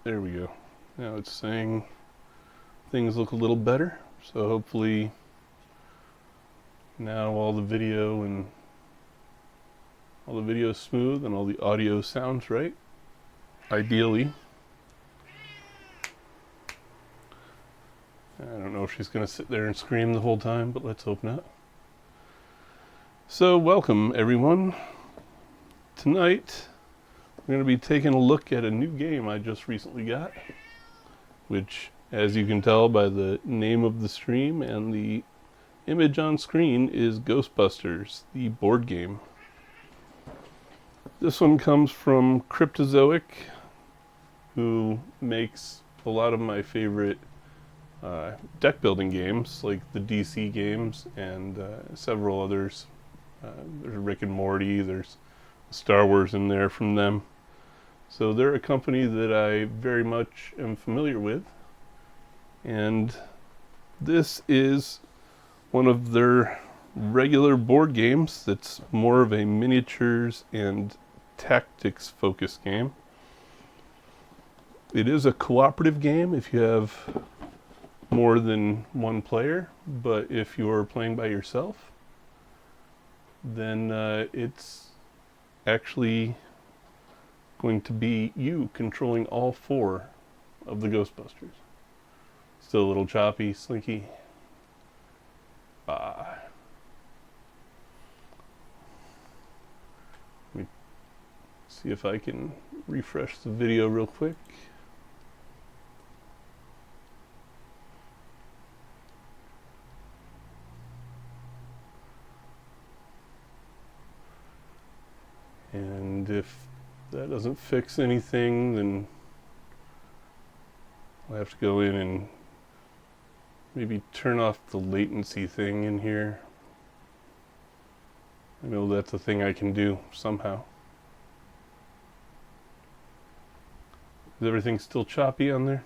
There we go. Now it's saying things look a little better. So hopefully now all the video is smooth and all the audio sounds right. Ideally. I don't know if she's going to sit there and scream the whole time, but let's hope not. So welcome everyone. Tonight we're going to be taking a look at a new game I just recently got, which, as you can tell by the name of the stream and the image on screen, is Ghostbusters, the board game. This one comes from Cryptozoic, who makes a lot of my favorite deck building games, like the DC games and several others. There's Rick and Morty, there's Star Wars in there from them. So they're a company that I very much am familiar with, and this is one of their regular board games that's more of a miniatures and tactics focused game. It is a cooperative game if you have more than one player, but if you're playing by yourself, then it's actually going to be you controlling all four of the Ghostbusters. Still a little choppy, slinky. Let me see if I can refresh the video real quick. And if that doesn't fix anything, then I'll have to go in and maybe turn off the latency thing in here. I know that's a thing I can do somehow. Is everything still choppy on there?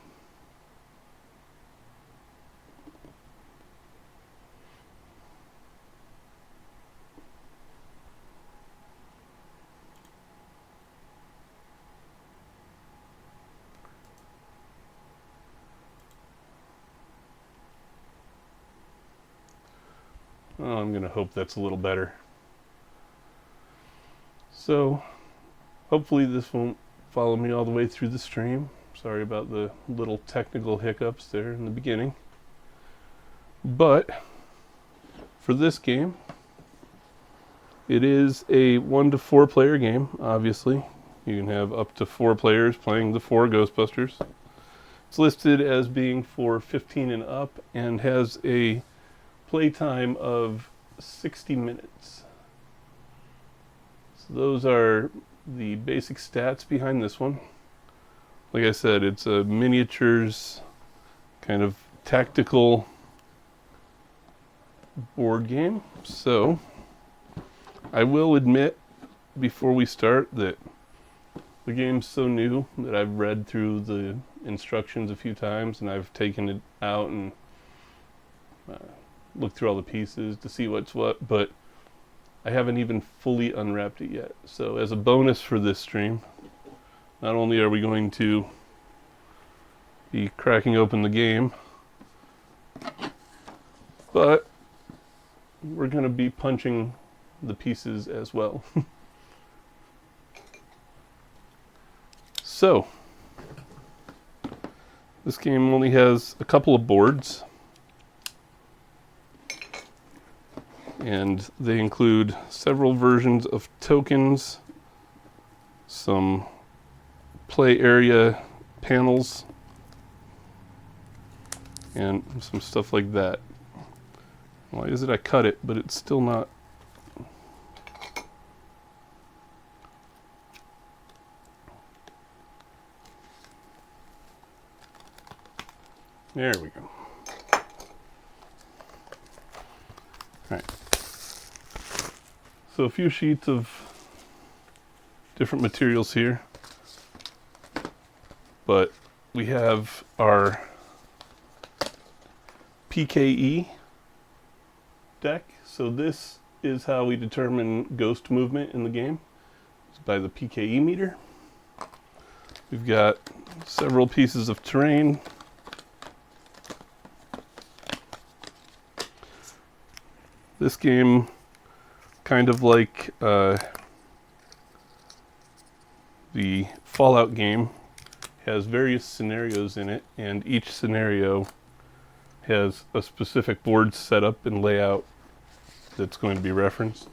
Oh, I'm going to hope that's a little better. So, hopefully this won't follow me all the way through the stream. Sorry about the little technical hiccups there in the beginning. But, for this game, it is a 1 to 4 player game, obviously. You can have up to 4 players playing the 4 Ghostbusters. It's listed as being for 15 and up and has a playtime of 60 minutes. So those are the basic stats behind this one. Like I said, it's a miniatures kind of tactical board game. So I will admit before we start that the game's so new that I've read through the instructions a few times and I've taken it out and looked through all the pieces to see what's what, but I haven't even fully unwrapped it yet. So as a bonus for this stream, not only are we going to be cracking open the game, but we're going to be punching the pieces as well. So, this game only has a couple of boards, and they include several versions of tokens, some play area panels, and some stuff like that. Why is it I cut it, but it's still not? There we go. Alright. So a few sheets of different materials here. But we have our PKE deck. So this is how we determine ghost movement in the game. It's by the PKE meter. We've got several pieces of terrain. This game, kind of like the Fallout game, has various scenarios in it, and each scenario has a specific board setup and layout that's going to be referenced.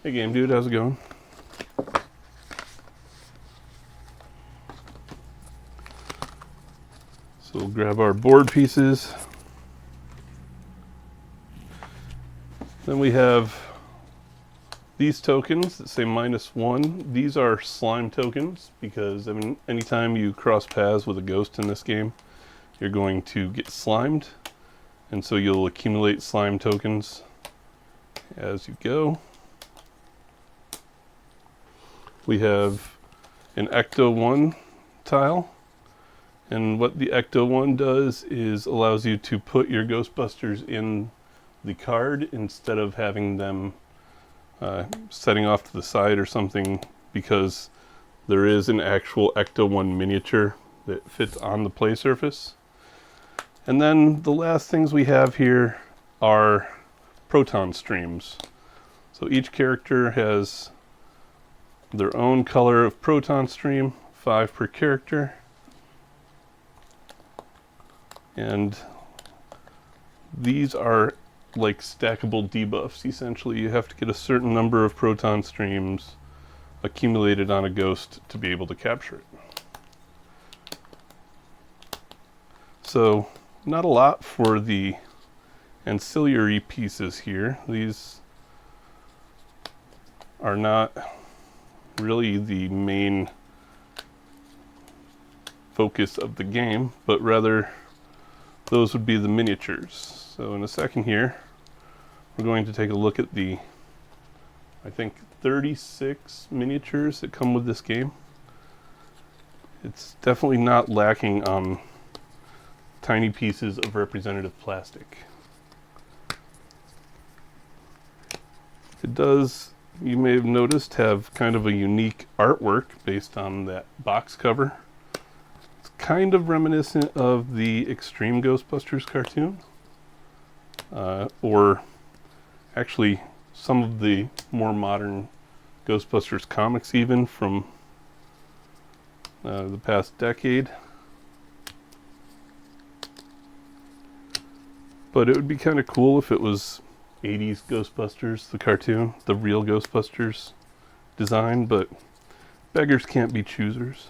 Hey game dude, how's it going? So we'll grab our board pieces. Then we have these tokens that say -1. These are slime tokens because, I mean, anytime you cross paths with a ghost in this game, you're going to get slimed. And so you'll accumulate slime tokens as you go. We have an Ecto 1 tile. And what the Ecto 1 does is allows you to put your Ghostbusters in the card instead of having them setting off to the side or something, because there is an actual Ecto 1 miniature that fits on the play surface. And then the last things we have here are proton streams. So each character has their own color of proton stream, 5 per character. And these are like stackable debuffs, essentially. You have to get a certain number of proton streams accumulated on a ghost to be able to capture it. So, not a lot for the ancillary pieces here. These are not really the main focus of the game, but rather those would be the miniatures. So in a second here, we're going to take a look at the, I think, 36 miniatures that come with this game. It's definitely not lacking on tiny pieces of representative plastic. It does, you may have noticed, have kind of a unique artwork based on that box cover. It's kind of reminiscent of the Extreme Ghostbusters cartoon. Or actually some of the more modern Ghostbusters comics, even from the past decade. But it would be kind of cool if it was 80s Ghostbusters, the cartoon, the real Ghostbusters design, but beggars can't be choosers.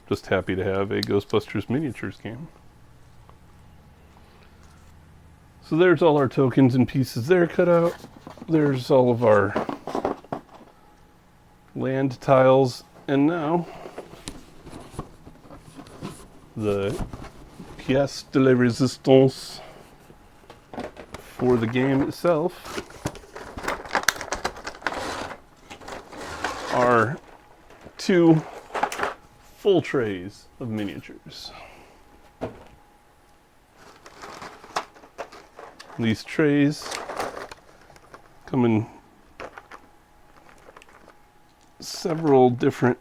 Just happy to have a Ghostbusters miniatures game. So there's all our tokens and pieces there cut out. There's all of our land tiles. And now, the pièce de la résistance for the game itself are 2 full trays of miniatures. These trays come in several different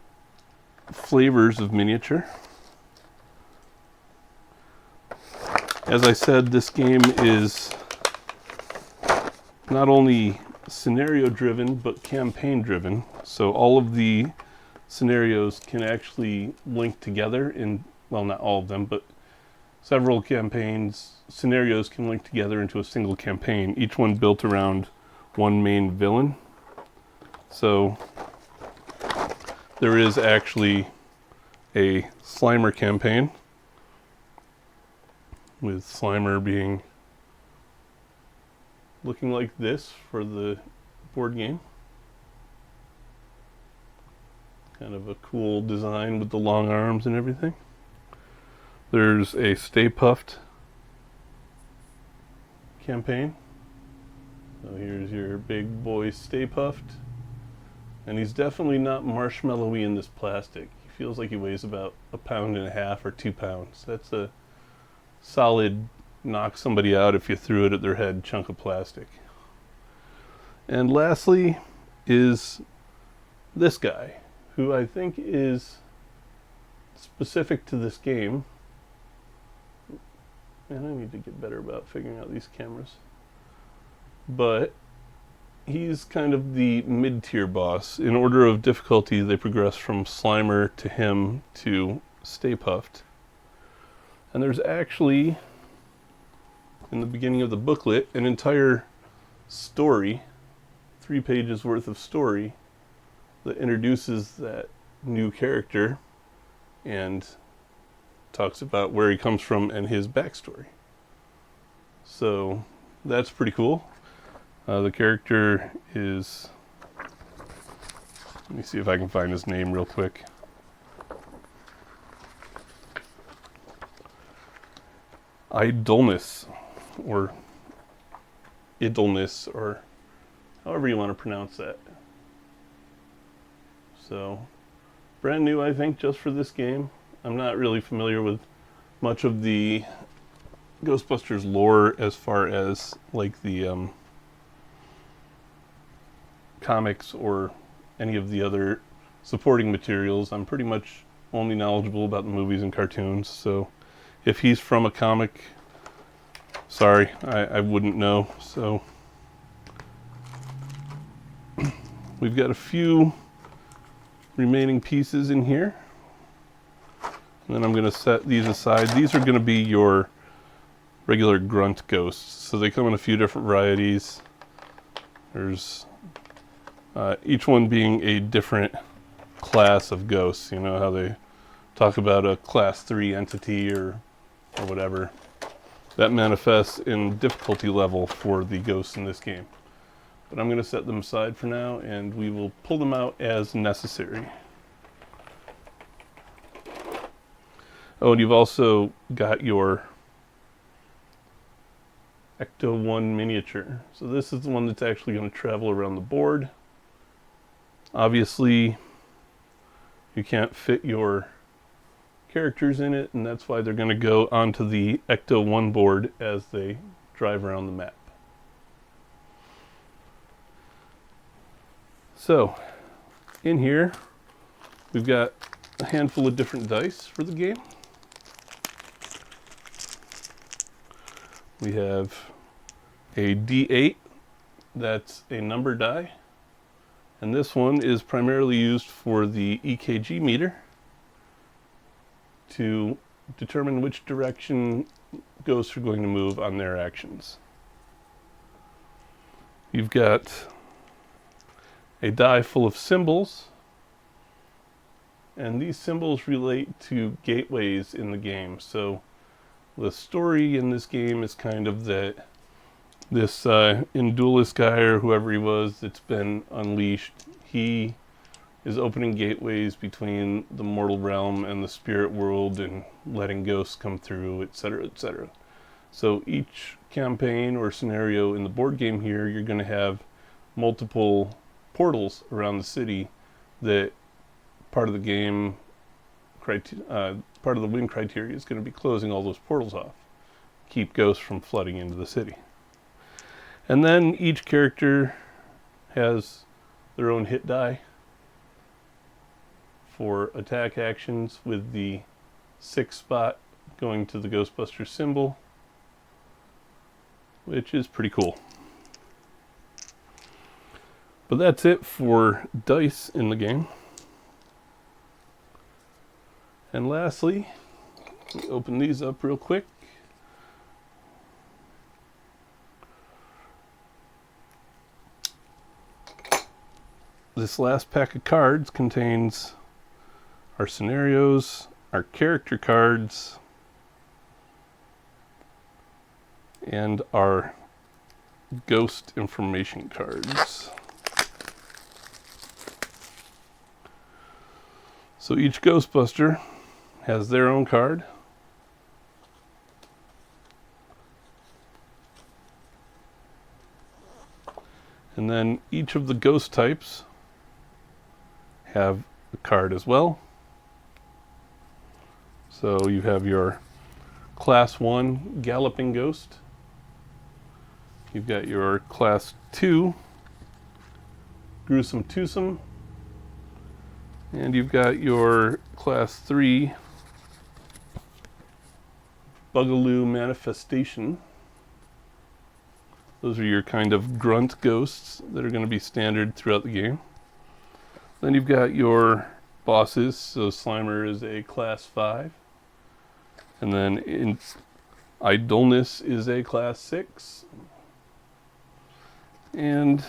flavors of miniature. As I said, this game is not only scenario driven, but campaign driven. So all of the scenarios can actually link together in, well, not all of them, but several scenarios can link together into a single campaign, each one built around one main villain. So there is actually a Slimer campaign, with Slimer being looking like this for the board game. Kind of a cool design with the long arms and everything. There's a Stay Puft campaign. So here's your big boy Stay Puft. And he's definitely not marshmallowy in this plastic. He feels like he weighs about 1.5 pounds or 2 pounds. That's a solid knock somebody out if you threw it at their head chunk of plastic. And lastly is this guy, who I think is specific to this game, and I need to get better about figuring out these cameras, but he's kind of the mid-tier boss. In order of difficulty, they progress from Slimer to him to Stay Puft. And there's actually, in the beginning of the booklet, an entire story, 3 pages worth of story, that introduces that new character and talks about where he comes from and his backstory. So that's pretty cool. The character is, let me see if I can find his name real quick. Idleness, or Idleness, or however you want to pronounce that. So, brand new, I think, just for this game. I'm not really familiar with much of the Ghostbusters lore as far as like the comics or any of the other supporting materials. I'm pretty much only knowledgeable about the movies and cartoons, so if he's from a comic, sorry, I wouldn't know. So we've got a few remaining pieces in here, and then I'm going to set these aside. These are going to be your regular grunt ghosts, so they come in a few different varieties. There's each one being a different class of ghosts. You know how they talk about a class 3 entity or whatever. That manifests in difficulty level for the ghosts in this game. But I'm going to set them aside for now, and we will pull them out as necessary. Oh, and you've also got your Ecto 1 miniature. So this is the one that's actually going to travel around the board. Obviously, you can't fit your characters in it, and that's why they're going to go onto the Ecto 1 board as they drive around the map. So, in here, we've got a handful of different dice for the game. We have a D8, that's a number die, and this one is primarily used for the EKG meter to determine which direction ghosts are going to move on their actions. You've got a die full of symbols, and these symbols relate to gateways in the game. So the story in this game is kind of that this Indulus guy, or whoever he was that's been unleashed, he is opening gateways between the mortal realm and the spirit world and letting ghosts come through, etc., etc. So each campaign or scenario in the board game here, you're going to have multiple portals around the city that part of the game, part of the win criteria is going to be closing all those portals off. Keep ghosts from flooding into the city. And then each character has their own hit die for attack actions, with the 6th spot going to the Ghostbusters symbol, which is pretty cool. But that's it for dice in the game. And lastly, let me open these up real quick. This last pack of cards contains our scenarios, our character cards, and our ghost information cards. So each Ghostbuster has their own card. And then each of the ghost types have a card as well. So you have your Class 1 Galloping Ghost. You've got your Class 2 Gruesome Twosome. And you've got your Class 3 Bugaloo Manifestation. Those are your kind of grunt ghosts that are going to be standard throughout the game. Then you've got your bosses. So Slimer is a class 5. And then Idleness is a class 6. And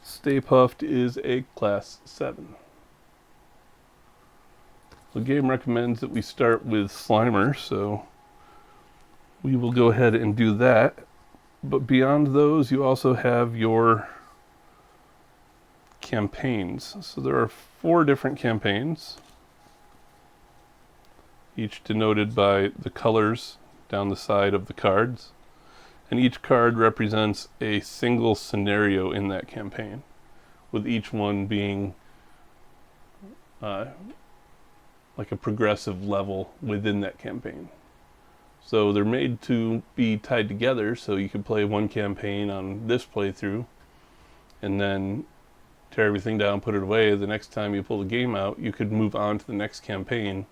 Stay Puffed is a class 7. The game recommends that we start with Slimer, so we will go ahead and do that. But beyond those, you also have your campaigns. So there are 4 different campaigns, each denoted by the colors down the side of the cards. And each card represents a single scenario in that campaign, with each one being like a progressive level within that campaign. So they're made to be tied together, so you can play one campaign on this playthrough and then tear everything down, put it away. The next time you pull the game out, you could move on to the next campaign,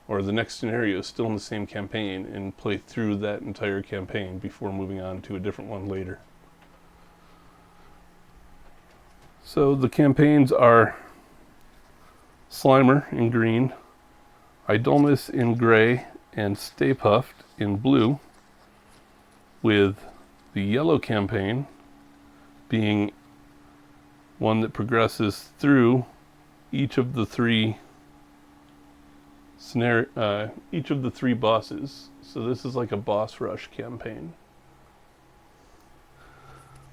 or the next scenario still in the same campaign, and play through that entire campaign before moving on to a different one later. So the campaigns are Slimer in green, Idleness in gray, and Stay Puffed in blue, with the yellow campaign being one that progresses through each of the 3 bosses. So this is like a boss rush campaign.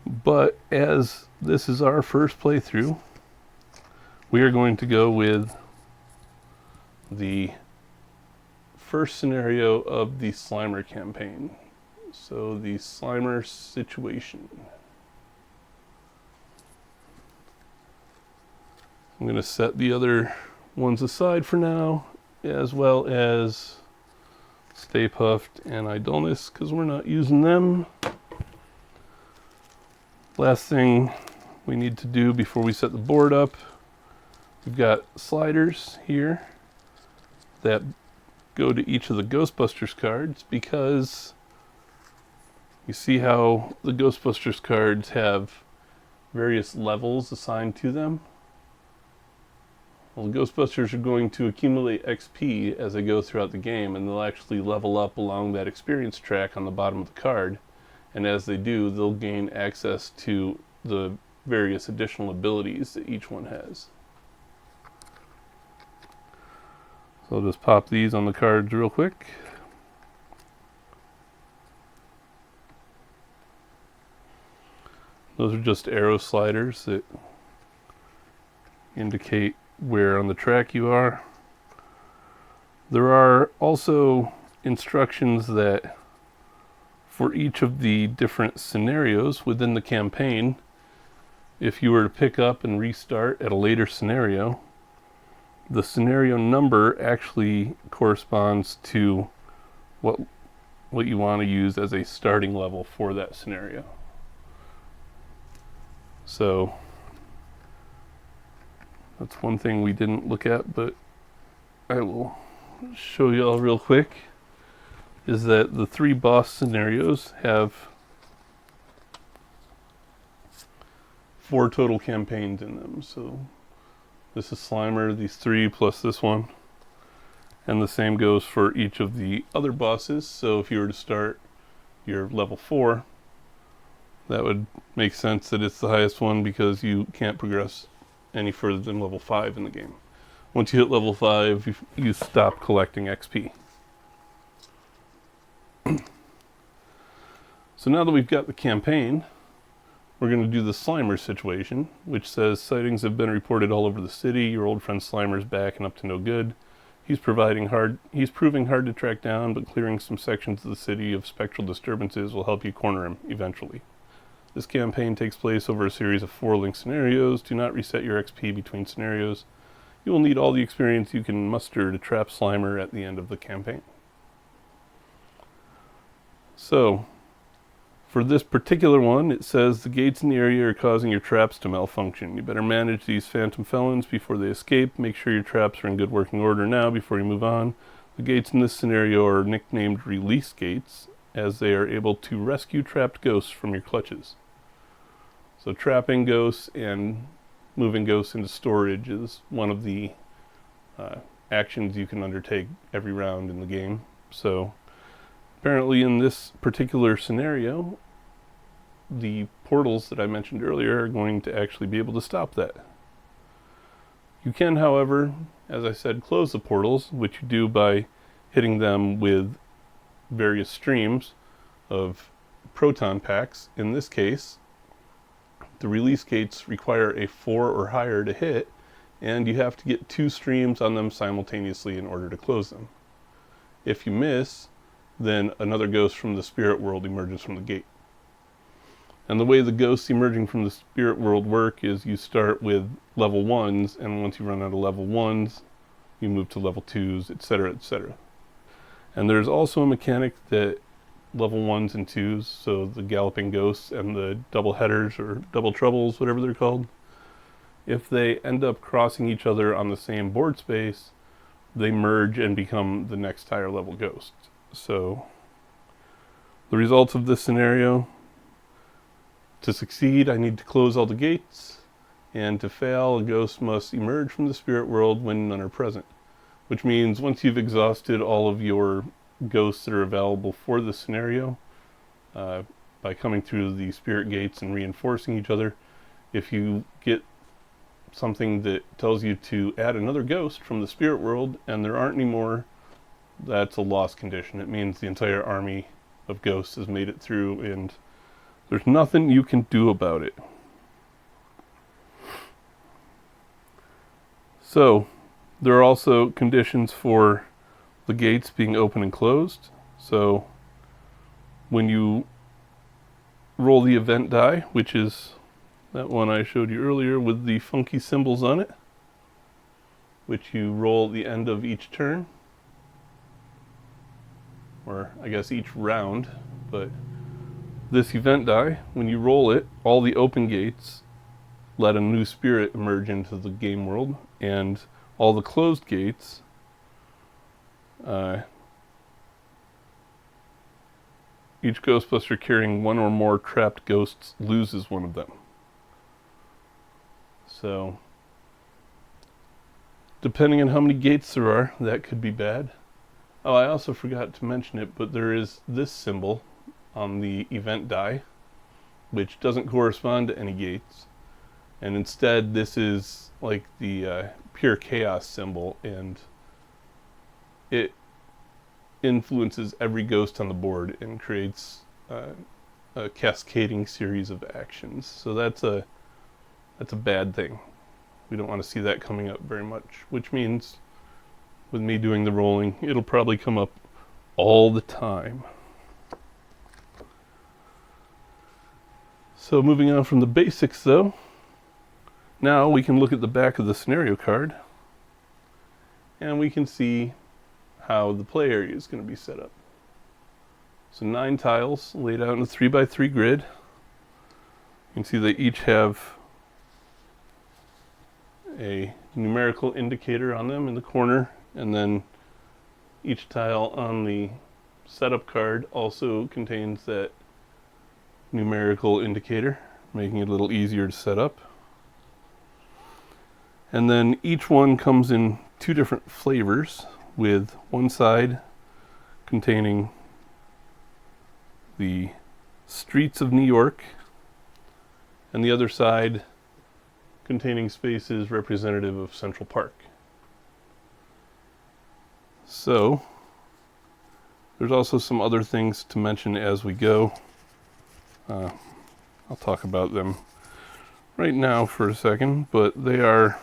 But as this is our first playthrough, we are going to go with the first scenario of the Slimer campaign. So the Slimer situation. I'm going to set the other ones aside for now, as well as Stay Puffed and Idleness, because we're not using them. Last thing we need to do before we set the board up, we've got sliders here that go to each of the Ghostbusters cards, because you see how the Ghostbusters cards have various levels assigned to them. Well, the Ghostbusters are going to accumulate XP as they go throughout the game, and they'll actually level up along that experience track on the bottom of the card. And as they do, they'll gain access to the various additional abilities that each one has. So I'll just pop these on the cards real quick. Those are just arrow sliders that indicate where on the track you are. There are also instructions that for each of the different scenarios within the campaign, if you were to pick up and restart at a later scenario, the scenario number actually corresponds to what you want to use as a starting level for that scenario. So that's one thing we didn't look at, but I will show you all real quick, is that the 3 boss scenarios have 4 total campaigns in them. So this is Slimer, these 3 plus this one. And the same goes for each of the other bosses. So if you were to start your level 4, that would make sense that it's the highest one, because you can't progress any further than level 5 in the game. Once you hit level 5, you stop collecting XP. So now that we've got the campaign, we're going to do the Slimer situation, which says sightings have been reported all over the city. Your old friend Slimer's back and up to no good. He's proving hard to track down, but clearing some sections of the city of spectral disturbances will help you corner him eventually. This campaign takes place over a series of 4 linked scenarios. Do not reset your XP between scenarios. You will need all the experience you can muster to trap Slimer at the end of the campaign. So, for this particular one, it says the gates in the area are causing your traps to malfunction. You better manage these phantom felons before they escape. Make sure your traps are in good working order now before you move on. The gates in this scenario are nicknamed release gates, as they are able to rescue trapped ghosts from your clutches. So trapping ghosts and moving ghosts into storage is one of the actions you can undertake every round in the game. So apparently in this particular scenario, the portals that I mentioned earlier are going to actually be able to stop that. You can, however, as I said, close the portals, which you do by hitting them with various streams of proton packs. In this case, the release gates require a 4 or higher to hit, and you have to get 2 streams on them simultaneously in order to close them. If you miss, then another ghost from the spirit world emerges from the gate. And the way the ghosts emerging from the spirit world work is you start with level 1s, and once you run out of level 1s, you move to level 2s, etc., etc. And there's also a mechanic that level 1s and 2s, so the galloping ghosts and the double headers or double troubles, whatever they're called, if they end up crossing each other on the same board space, they merge and become the next higher level ghost. So the results of this scenario: to succeed, I need to close all the gates, and to fail, a ghost must emerge from the spirit world when none are present. Which means once you've exhausted all of your ghosts that are available for the scenario, by coming through the spirit gates and reinforcing each other, if you get something that tells you to add another ghost from the spirit world and there aren't any more, that's a lost condition. It means the entire army of ghosts has made it through and there's nothing you can do about it. So there are also conditions for the gates being open and closed. So when you roll the event die, which is that one I showed you earlier with the funky symbols on it, which you roll at the end of each turn, or I guess each round, but this event die, when you roll it, all the open gates let a new spirit emerge into the game world, and all the closed gates each Ghostbuster carrying one or more trapped ghosts loses one of them. So depending on how many gates there are, that could be bad. Oh, I also forgot to mention it, but there is this symbol on the event die, which doesn't correspond to any gates. And instead, this is like the pure chaos symbol, and it influences every ghost on the board and creates a cascading series of actions. So that's a bad thing. We don't want to see that coming up very much, which means with me doing the rolling, it'll probably come up all the time. So moving on from the basics though, now we can look at the back of the scenario card and we can see how the play area is going to be set up. So 9 tiles laid out in a 3x3 grid. You can see they each have a numerical indicator on them in the corner, and then each tile on the setup card also contains that numerical indicator, making it a little easier to set up. And then each one comes in 2 different flavors, with one side containing the streets of New York and the other side containing spaces representative of Central Park. So there's also some other things to mention as we go. I'll talk about them right now for a second, but they are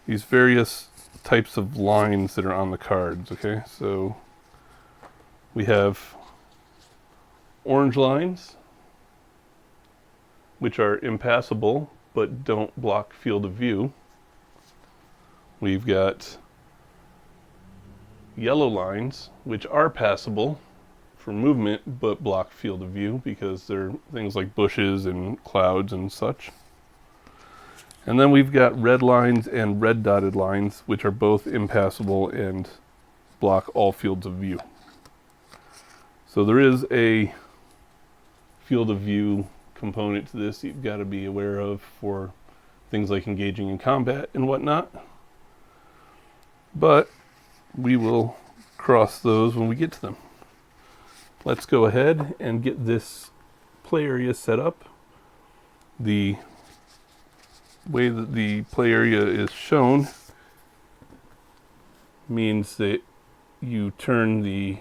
these various types of lines that are on the cards. Okay, so we have orange lines, which are impassable but don't block field of view. We've got yellow lines, which are passable for movement but block field of view because they're things like bushes and clouds and such. And then we've got red lines and red dotted lines, which are both impassable and block all fields of view. So there is a field of view component to this you've got to be aware of for things like engaging in combat and whatnot. But we will cross those when we get to them. Let's go ahead and get this play area set up. The way that the play area is shown means that you turn the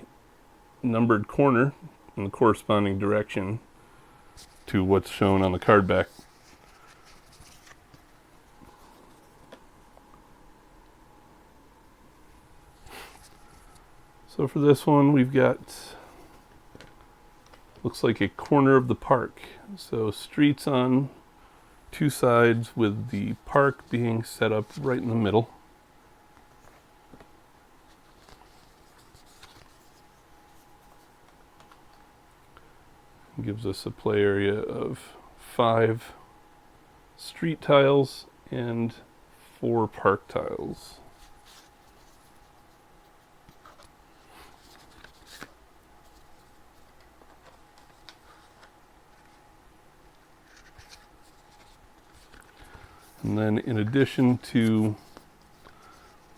numbered corner in the corresponding direction to what's shown on the card back. So for this one, we've got, looks like a corner of the park. So streets on two sides with the park being set up right in the middle. It gives us a play area of 5 street tiles and 4 park tiles. And then in addition to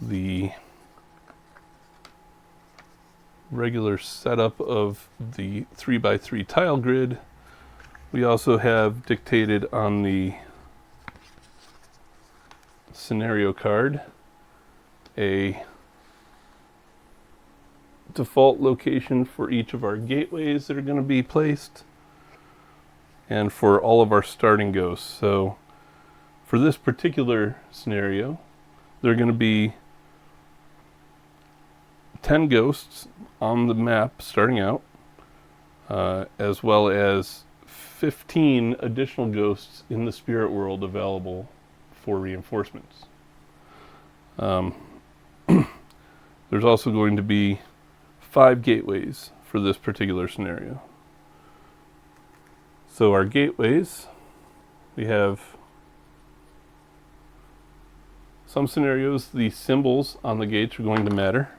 the regular setup of the 3x3 tile grid, we also have dictated on the scenario card a default location for each of our gateways that are going to be placed and for all of our starting ghosts. So for this particular scenario, there are going to be 10 ghosts on the map starting out, as well as 15 additional ghosts in the spirit world available for reinforcements. There's also going to be 5 gateways for this particular scenario. So our gateways, we have some scenarios, the symbols on the gates are going to matter.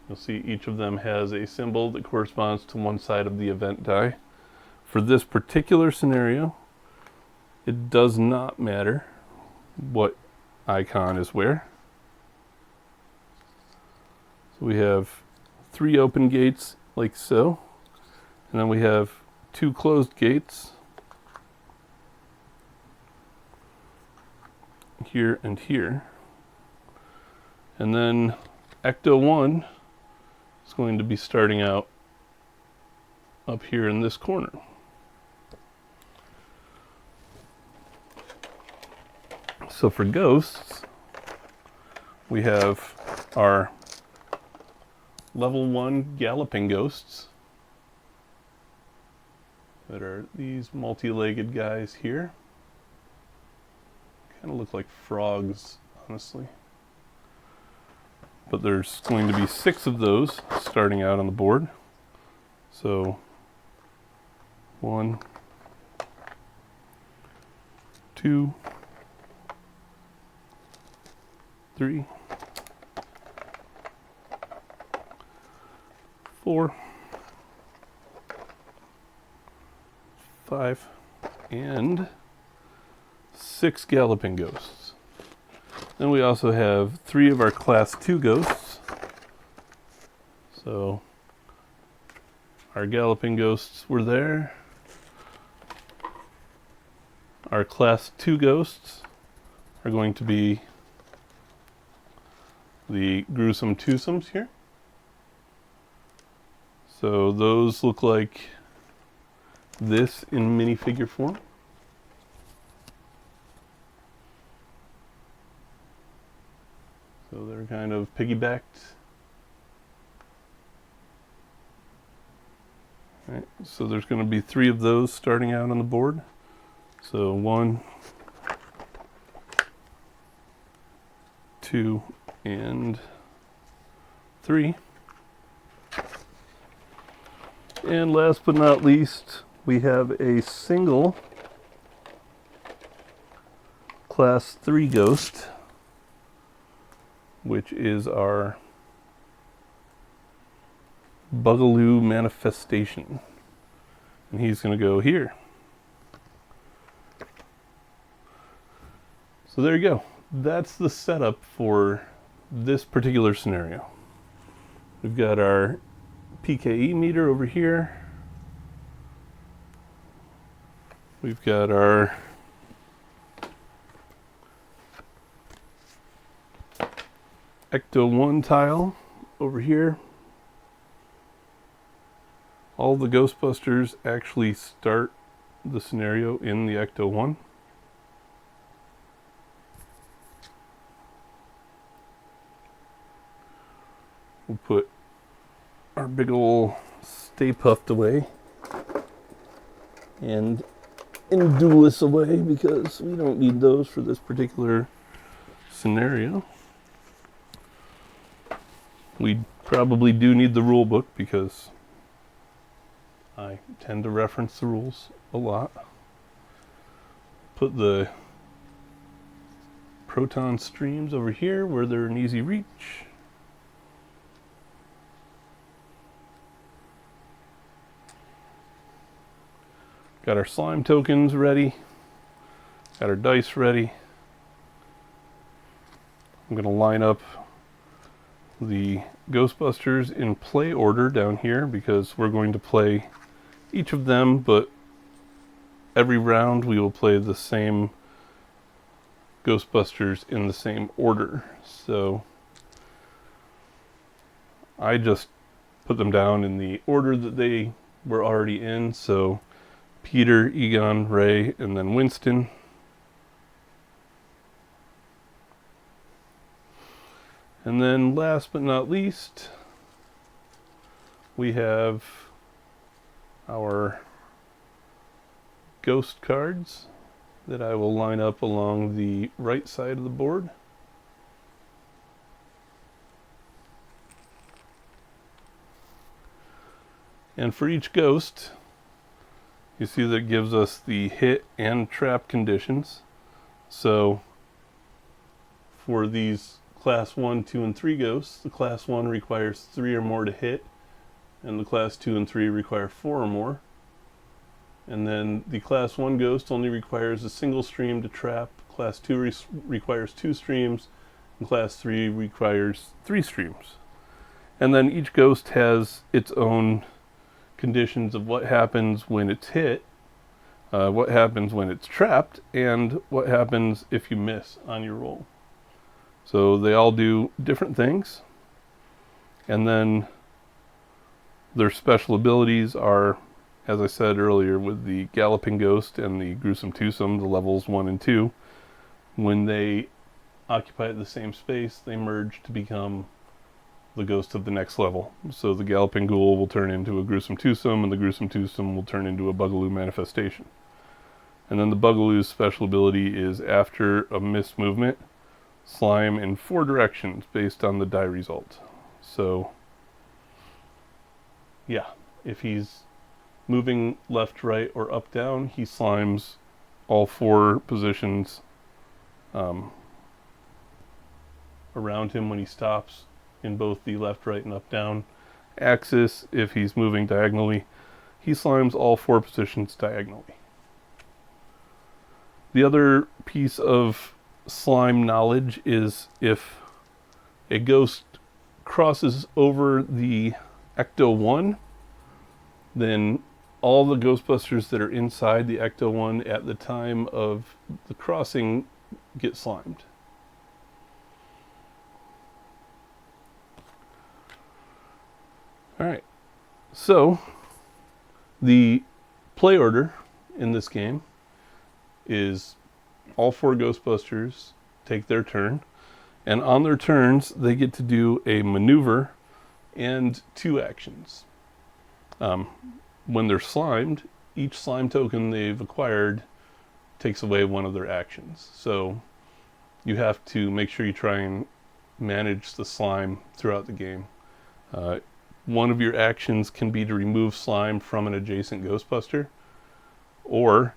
You'll see each of them has a symbol that corresponds to one side of the event die. For this particular scenario, it does not matter what icon is where. So we have 3 open gates like so, and then we have 2 closed gates here and here. And then Ecto 1 is going to be starting out up here in this corner. So for ghosts, we have our level 1 galloping ghosts that are these multi-legged guys here. Kind of look like frogs, honestly. But there's going to be 6 of those starting out on the board. So 1, 2, 3, 4, 5, and 6 galloping ghosts. Then we also have 3 of our class 2 ghosts. So our galloping ghosts were there. Our class 2 ghosts are going to be the gruesome twosomes here. So those look like this in minifigure form. So they're kind of piggybacked. Right, so there's going to be 3 of those starting out on the board. So 1, 2, and 3. And last but not least, we have a single class 3 ghost, which is our Bugaloo Manifestation. And he's going to go here. So there you go. That's the setup for this particular scenario. We've got our PKE meter over here. We've got our Ecto-1 tile over here. All the Ghostbusters actually start the scenario in the Ecto-1. We'll put our big ol' Stay Puffed away and Indulus away because we don't need those for this particular scenario. We probably do need the rule book because I tend to reference the rules a lot. Put the proton streams over here where they're in easy reach. Got our slime tokens ready. Got our dice ready. I'm going to line up the Ghostbusters in play order down here because we're going to play each of them, but every round we will play the same Ghostbusters in the same order. So I just put them down in the order that they were already in. So Peter, Egon, Ray, and then Winston. And then last but not least, we have our ghost cards that I will line up along the right side of the board. And for each ghost, you see that it gives us the hit and trap conditions. So for these Class 1, 2, and 3 ghosts, the Class 1 requires 3 or more to hit, and the Class 2 and 3 require 4 or more. And then the Class 1 ghost only requires a single stream to trap, Class 2 requires 2 streams, and Class 3 requires 3 streams. And then each ghost has its own conditions of what happens when it's hit, what happens when it's trapped, and what happens if you miss on your roll. So they all do different things. And then their special abilities are, as I said earlier, with the Galloping Ghost and the Gruesome Twosome, the levels 1 and 2, when they occupy the same space, they merge to become the ghost of the next level. So the Galloping Ghoul will turn into a Gruesome Twosome, and the Gruesome Twosome will turn into a Bugaloo Manifestation. And then the Bugaloo's special ability is after a missed movement, slime in 4 directions based on the die result. So yeah, if he's moving left, right, or up, down, he slimes all 4 positions around him when he stops in both the left, right, and up, down axis. If he's moving diagonally, he slimes all 4 positions diagonally. The other piece of slime knowledge is if a ghost crosses over the Ecto-1, then all the Ghostbusters that are inside the Ecto-1 at the time of the crossing get slimed. Alright, so the play order in this game is all 4 Ghostbusters take their turn, and on their turns they get to do a maneuver and 2 actions. When they're slimed, each slime token they've acquired takes away one of their actions. So you have to make sure you try and manage the slime throughout the game. One of your actions can be to remove slime from an adjacent Ghostbuster, or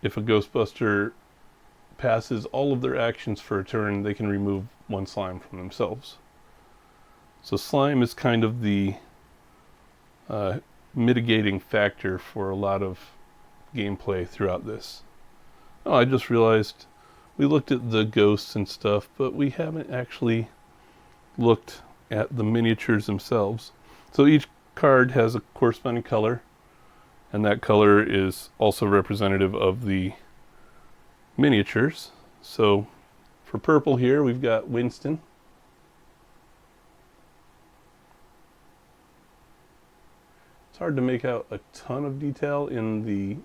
if a Ghostbuster passes all of their actions for a turn, they can remove 1 slime from themselves. So slime is kind of the mitigating factor for a lot of gameplay throughout this. Oh, I just realized we looked at the ghosts and stuff, but we haven't actually looked at the miniatures themselves. So each card has a corresponding color, and that color is also representative of the miniatures. So for purple here, we've got Winston. It's hard to make out a ton of detail in the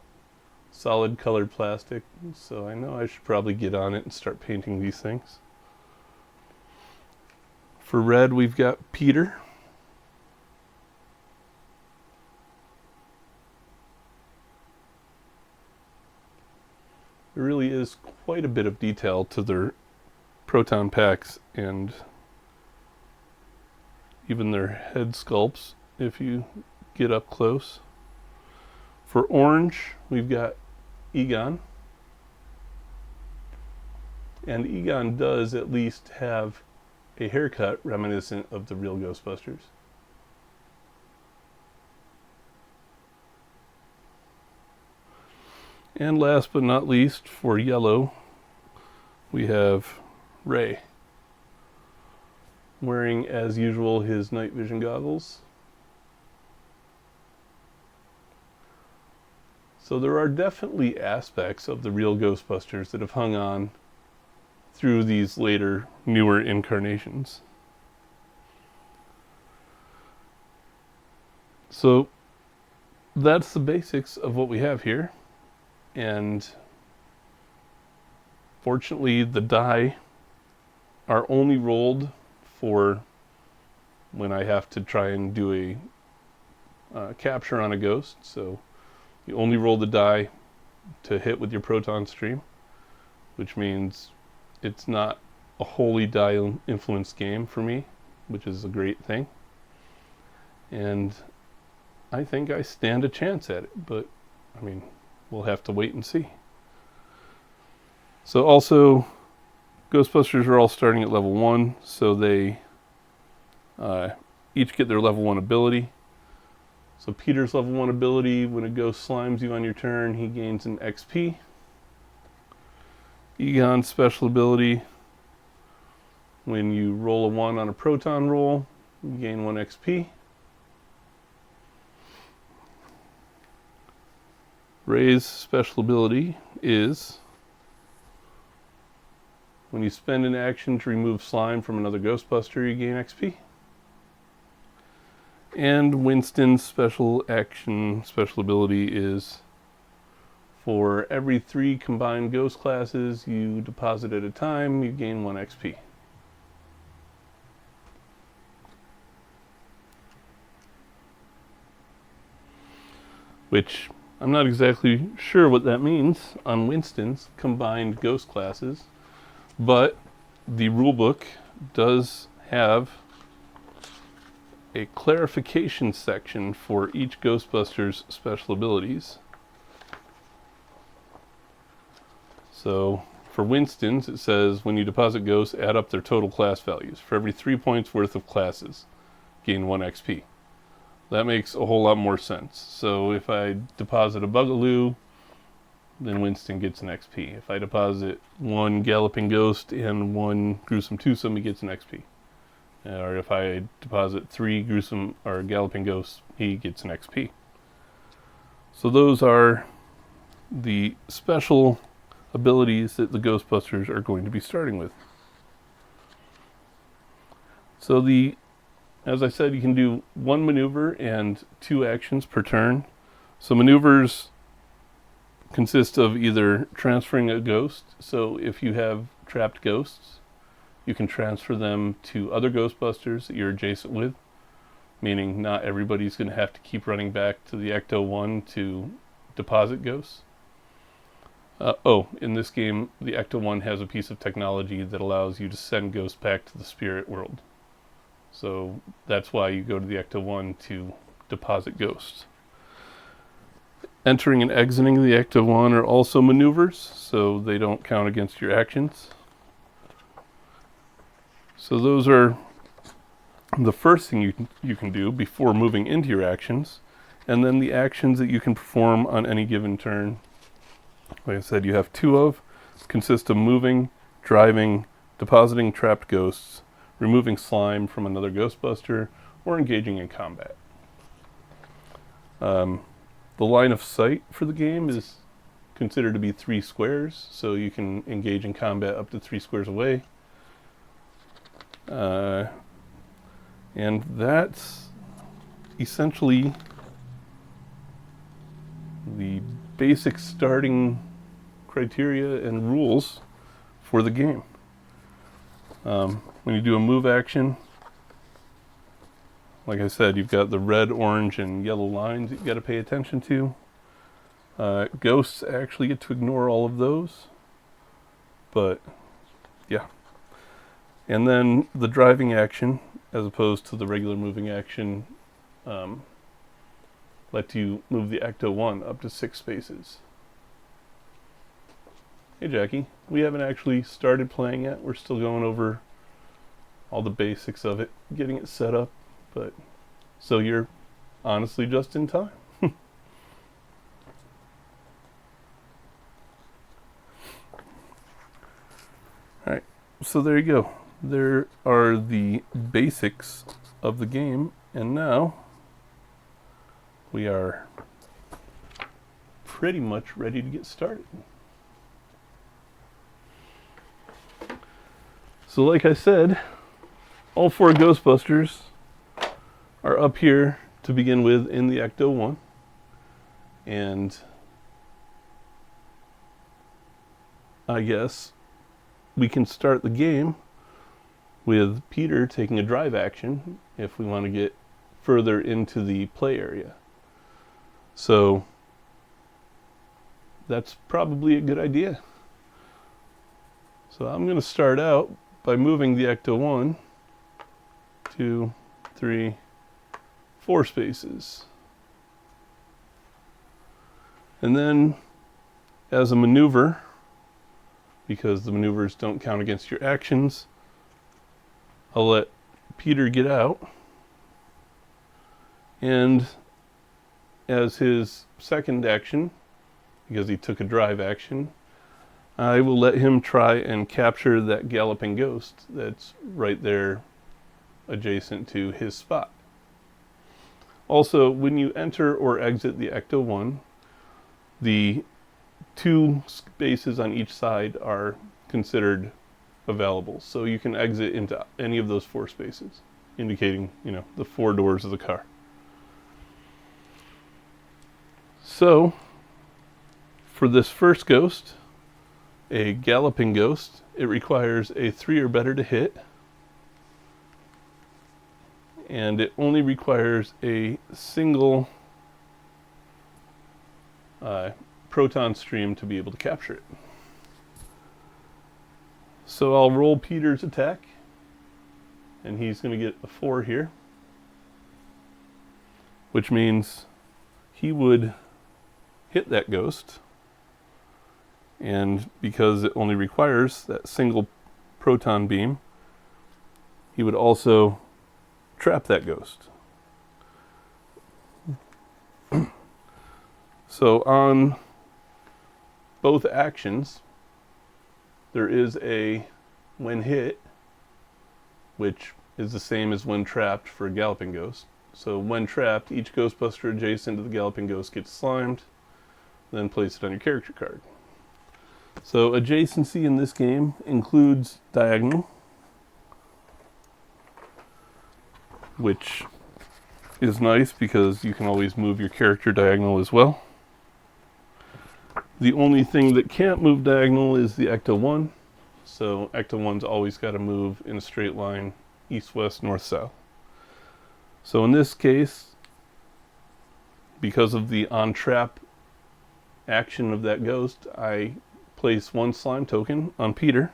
solid colored plastic, so I know I should probably get on it and start painting these things. For red, we've got Peter. There really is quite a bit of detail to their proton packs and even their head sculpts if you get up close. For orange, we've got Egon. And Egon does at least have a haircut reminiscent of the real Ghostbusters. And last but not least, for yellow, we have Ray, wearing, as usual, his night vision goggles. So there are definitely aspects of the real Ghostbusters that have hung on through these later, newer incarnations. So that's the basics of what we have here. And fortunately, the die are only rolled for when I have to try and do a capture on a ghost. So you only roll the die to hit with your proton stream, which means it's not a wholly die influenced game for me, which is a great thing. And I think I stand a chance at it, but I mean, we'll have to wait and see. So also, Ghostbusters are all starting at level 1, so they each get their level 1 ability. So Peter's level 1 ability, when a ghost slimes you on your turn, he gains an XP. Egon's special ability, when you roll a 1 on a proton roll, you gain 1 XP. Ray's special ability is when you spend an action to remove slime from another Ghostbuster, you gain XP. And Winston's special ability is for every 3 combined ghost classes you deposit at a time, you gain 1 XP. Which I'm not exactly sure what that means on Winston's combined ghost classes, but the rulebook does have a clarification section for each Ghostbusters special abilities. So for Winston's, it says when you deposit ghosts, add up their total class values. For every 3 points worth of classes, gain 1 XP. That makes a whole lot more sense. So if I deposit a Bugaloo, then Winston gets an XP. If I deposit 1 Galloping Ghost and 1 Gruesome Twosome, he gets an XP. Or if I deposit 3 Gruesome or Galloping Ghosts, he gets an XP. So those are the special abilities that the Ghostbusters are going to be starting with. So as I said, you can do 1 maneuver and 2 actions per turn. So maneuvers consist of either transferring a ghost. So if you have trapped ghosts, you can transfer them to other Ghostbusters that you're adjacent with, meaning not everybody's going to have to keep running back to the Ecto-1 to deposit ghosts. In this game, the Ecto-1 has a piece of technology that allows you to send ghosts back to the spirit world. So that's why you go to the Ecto-1 to deposit ghosts. Entering and exiting the Ecto-1 are also maneuvers, so they don't count against your actions. So those are the first thing you can do before moving into your actions, and then the actions that you can perform on any given turn. Like I said, you have two of, consist of moving, driving, depositing trapped ghosts, removing slime from another Ghostbuster, or engaging in combat. The line of sight for the game is considered to be 3 squares, so you can engage in combat up to 3 squares away. And that's essentially the basic starting criteria and rules for the game. When you do a move action, like I said, you've got the red, orange, and yellow lines that you got to pay attention to. Ghosts actually get to ignore all of those, but yeah. And then the driving action, as opposed to the regular moving action, let you move the Ecto 1 up to 6 spaces. Hey Jackie, we haven't actually started playing yet. We're still going over all the basics of it, getting it set up, but so you're honestly just in time. Alright, so there you go. There are the basics of the game, and now we are pretty much ready to get started. So like I said, all 4 Ghostbusters are up here to begin with in the Ecto 1. And I guess we can start the game with Peter taking a drive action if we want to get further into the play area. So that's probably a good idea. So I'm going to start out by moving the Ecto 1 2, 3, 4 spaces. And then as a maneuver, because the maneuvers don't count against your actions, I'll let Peter get out, and as his second action, because he took a drive action, I will let him try and capture that galloping ghost that's right there adjacent to his spot. Also, when you enter or exit the Ecto 1, the 2 spaces on each side are considered available. So you can exit into any of those 4 spaces, indicating, the 4 doors of the car. So, for this first ghost, a galloping ghost, it requires a 3 or better to hit, and it only requires a single proton stream to be able to capture it. So I'll roll Peter's attack, and he's going to get a 4 here, which means he would hit that ghost, and because it only requires that single proton beam, he would also trap that ghost. So on both actions, there is a when hit, which is the same as when trapped for a galloping ghost. So when trapped, each Ghostbuster adjacent to the galloping ghost gets slimed, then place it on your character card. So adjacency in this game includes diagonal, which is nice because you can always move your character diagonal as well. The only thing that can't move diagonal is the Ecto 1. So Ecto 1's always got to move in a straight line, east, west, north, south. So in this case, because of the on-trap action of that ghost, I place 1 slime token on Peter.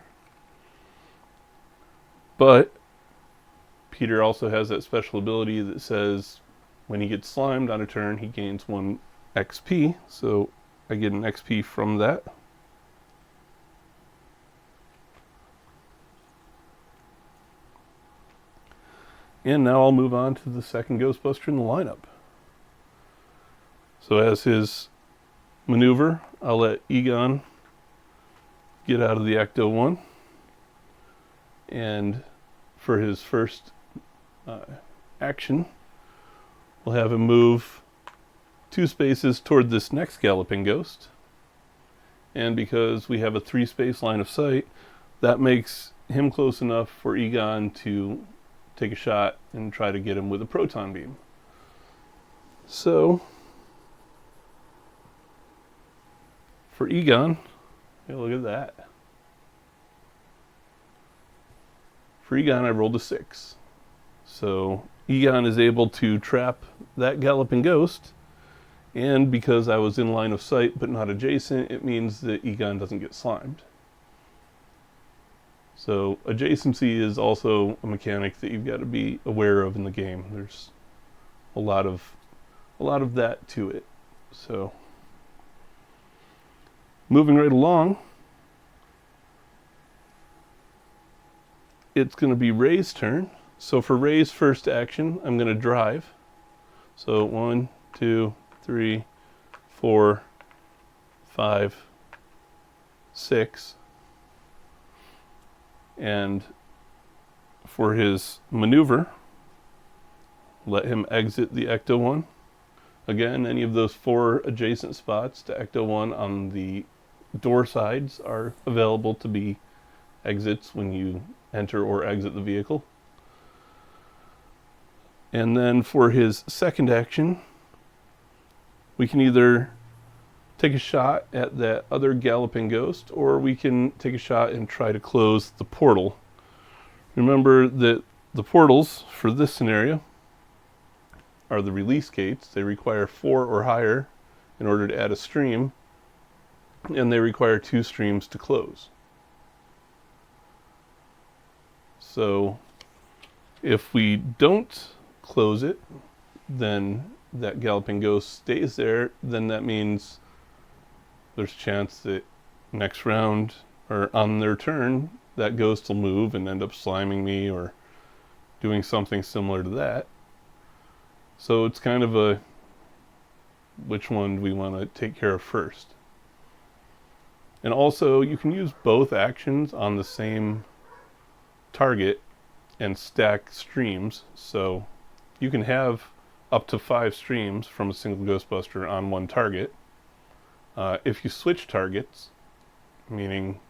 But Peter also has that special ability that says when he gets slimed on a turn, he gains 1 XP. So I get an XP from that. And now I'll move on to the second Ghostbuster in the lineup. So as his maneuver, I'll let Egon get out of the Ecto-1. And for his first action, we'll have him move 2 spaces toward this next galloping ghost. And because we have a 3-space line of sight, that makes him close enough for Egon to take a shot and try to get him with a proton beam. So, for Egon, hey, look at that. For Egon, I rolled a 6. So, Egon is able to trap that galloping ghost, and because I was in line of sight but not adjacent, it means that Egon doesn't get slimed. So adjacency is also a mechanic that you've got to be aware of in the game. There's a lot of that to it. So moving right along, it's going to be Ray's turn. So for Ray's first action, I'm going to drive. So 1, 2, 3, 4, 5, 6. And for his maneuver, let him exit the Ecto-1. Again, any of those 4 adjacent spots to Ecto-1 on the door sides are available to be exits when you enter or exit the vehicle. And then for his second action, we can either take a shot at that other galloping ghost, or we can take a shot and try to close the portal. Remember that the portals for this scenario are the release gates. They require 4 or higher in order to add a stream, and they require 2 streams to close. So if we don't close it, then that galloping ghost stays there. Then that means there's a chance that next round, or on their turn, that ghost will move and end up sliming me or doing something similar to that. So it's kind of a, which one do we want to take care of first? And also, you can use both actions on the same target and stack streams. So you can have up to 5 streams from a single Ghostbuster on one target. If you switch targets, meaning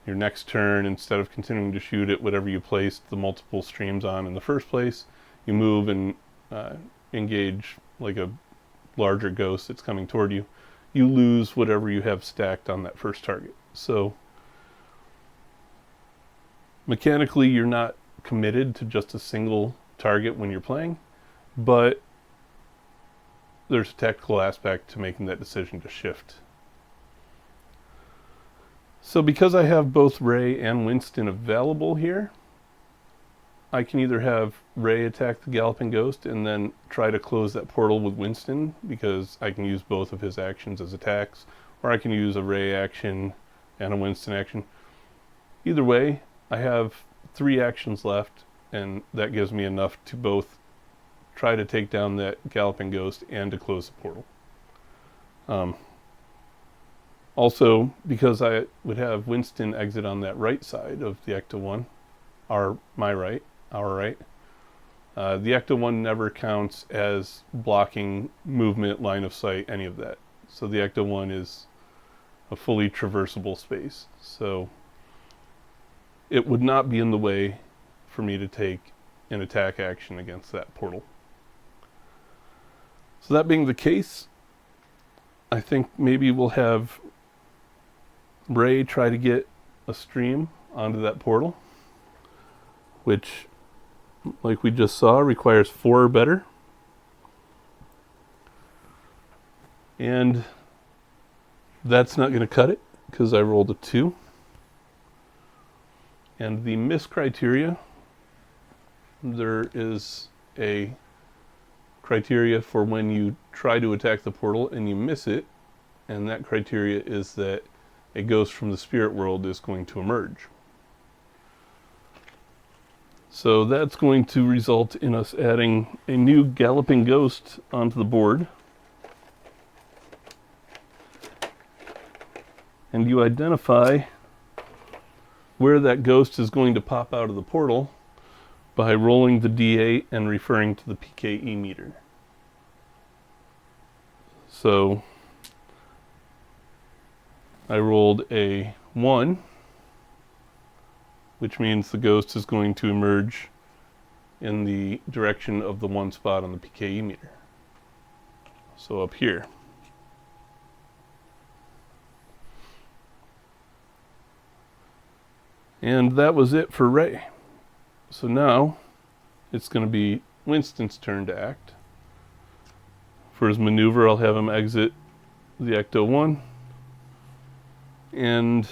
your next turn, instead of continuing to shoot at whatever you placed the multiple streams on in the first place, you move and engage like a larger ghost that's coming toward you, you lose whatever you have stacked on that first target. So mechanically, you're not committed to just a single target when you're playing, but there's a tactical aspect to making that decision to shift. So because I have both Ray and Winston available here, I can either have Ray attack the Galloping Ghost and then try to close that portal with Winston, because I can use both of his actions as attacks, or I can use a Ray action and a Winston action. Either way, I have 3 actions left, and that gives me enough to both try to take down that Galloping Ghost and to close the portal. Also, because I would have Winston exit on that right side of the Ecto-1, our right, the Ecto-1 never counts as blocking movement, line of sight, any of that. So the Ecto-1 is a fully traversable space. So it would not be in the way for me to take an attack action against that portal. So that being the case, I think maybe we'll have Ray try to get a stream onto that portal, which, like we just saw, requires 4 or better. And that's not going to cut it, because I rolled a 2. And the miss criteria, there is a criteria for when you try to attack the portal and you miss it, and that criteria is that a ghost from the spirit world is going to emerge. So that's going to result in us adding a new galloping ghost onto the board. And you identify where that ghost is going to pop out of the portal by rolling the D8 and referring to the PKE meter. So I rolled a 1, which means the ghost is going to emerge in the direction of the one spot on the PKE meter. So up here. And that was it for Ray. So now it's going to be Winston's turn to act. For his maneuver, I'll have him exit the Ecto-1, and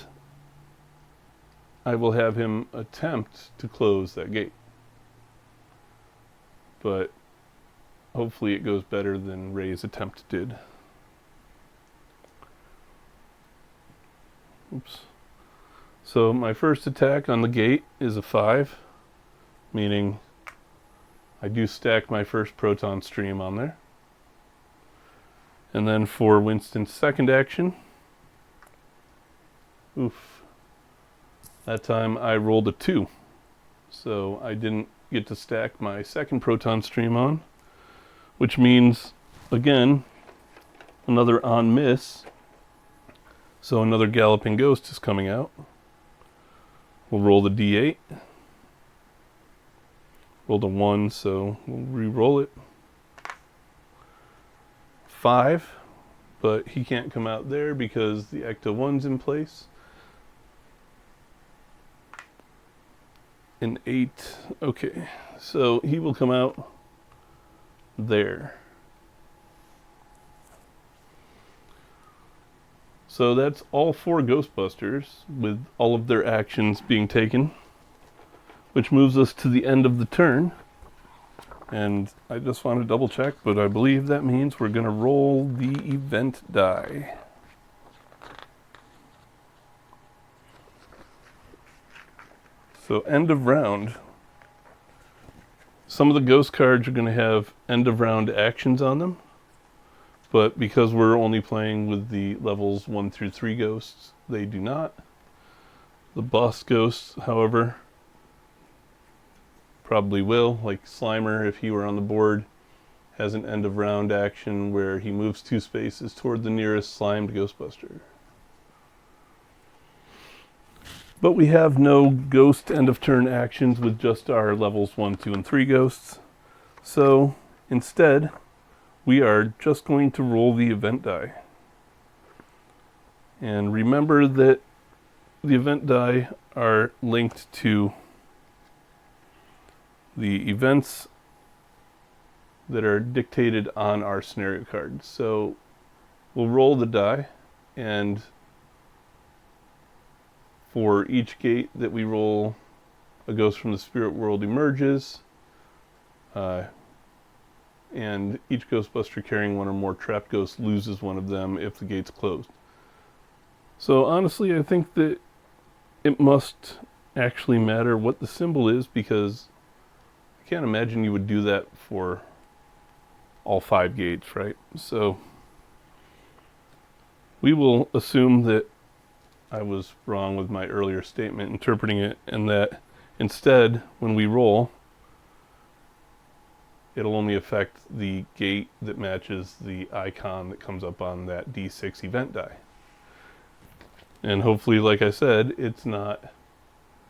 I will have him attempt to close that gate. But hopefully it goes better than Ray's attempt did. Oops. So my first attack on the gate is a 5, meaning I do stack my first proton stream on there. And then for Winston's second action, that time I rolled a 2. So I didn't get to stack my second proton stream on, which means, again, another on miss. So another galloping ghost is coming out. We'll roll the D8. Rolled a 1, so we'll re-roll it. 5, but he can't come out there because the Ecto-1's in place. An 8. Okay, so he will come out there. So that's all 4 Ghostbusters with all of their actions being taken, which moves us to the end of the turn. And I just want to double check, but I believe that means we're going to roll the event die. So end of round. Some of the ghost cards are going to have end of round actions on them. But because we're only playing with the levels 1 through 3 ghosts, they do not. The boss ghosts, however, probably will. Like Slimer, if he were on the board, has an end of round action where he moves 2 spaces toward the nearest slimed Ghostbuster. But we have no ghost end of turn actions with just our levels 1, 2, and 3 ghosts. So instead, we are just going to roll the event die. And remember that the event die are linked to the events that are dictated on our scenario card. So we'll roll the die, and for each gate that we roll, a ghost from the spirit world emerges. And each Ghostbuster carrying 1 or more trapped ghosts loses 1 of them if the gate's closed. So honestly, I think that it must actually matter what the symbol is, because I can't imagine you would do that for all 5 gates, right? So we will assume that I was wrong with my earlier statement interpreting it, and that instead, when we roll, it'll only affect the gate that matches the icon that comes up on that D6 event die. And hopefully, like I said, it's not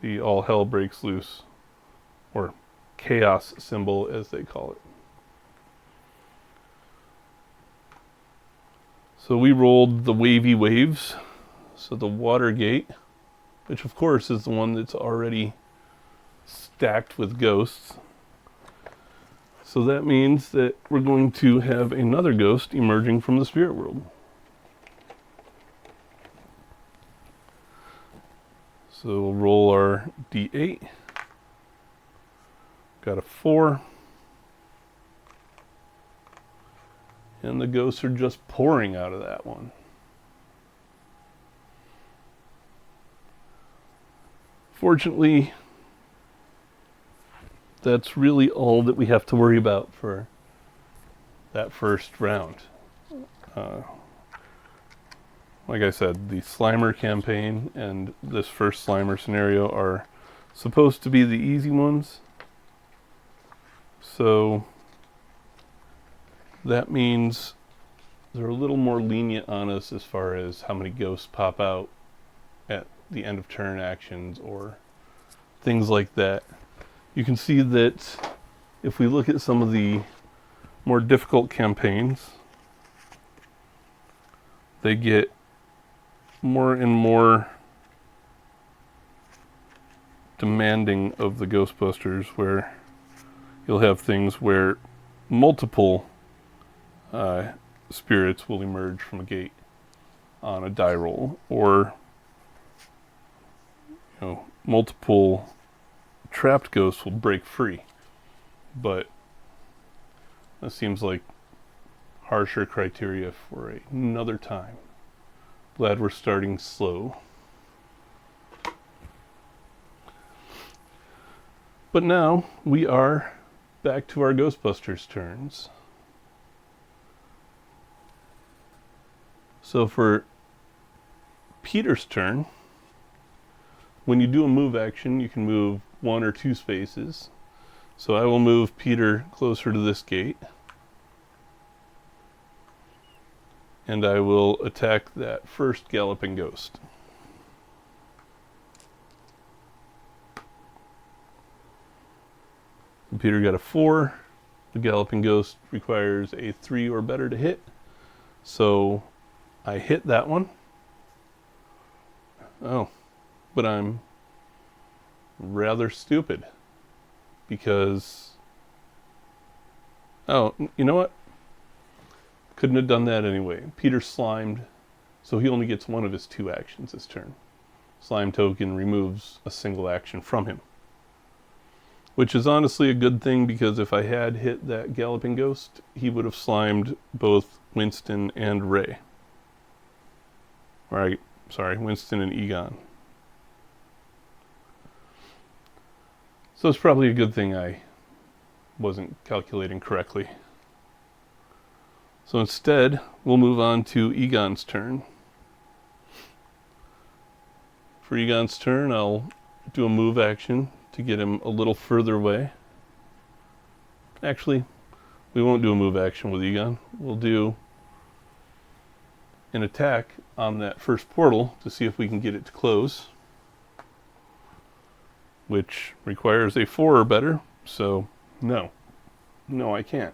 the all hell breaks loose, or chaos symbol as they call it. So we rolled the wavy waves. So the water gate, which of course is the one that's already stacked with ghosts. So that means that we're going to have another ghost emerging from the spirit world. So we'll roll our D8. Got a 4. And the ghosts are just pouring out of that one. Fortunately, that's really all that we have to worry about for that first round. Like I said, the Slimer campaign and this first Slimer scenario are supposed to be the easy ones. So that means they're a little more lenient on us as far as how many ghosts pop out at the end of turn actions or things like that. You can see that if we look at some of the more difficult campaigns, they get more and more demanding of the Ghostbusters, where you'll have things where multiple spirits will emerge from a gate on a die roll, or multiple trapped ghosts will break free. But that seems like harsher criteria for another time. Glad we're starting slow. But now we are back to our Ghostbusters turns. So for Peter's turn, when you do a move action, you can move 1 or 2 spaces. So I will move Peter closer to this gate. And I will attack that first galloping ghost. Peter got a 4. The galloping ghost requires a 3 or better to hit. So I hit that one. Oh, but I'm rather stupid because, oh, you know what? Couldn't have done that anyway. Peter slimed, so he only gets one of his 2 actions this turn. Slime token removes a single action from him, which is honestly a good thing, because if I had hit that galloping ghost, he would have slimed both Winston and Ray. Right, sorry, Winston and Egon. So it's probably a good thing I wasn't calculating correctly. So instead, we'll move on to Egon's turn. For Egon's turn, I'll do a move action to get him a little further away. Actually, we won't do a move action with Egon. We'll do an attack on that first portal to see if we can get it to close, which requires a 4 or better, so no, I can't.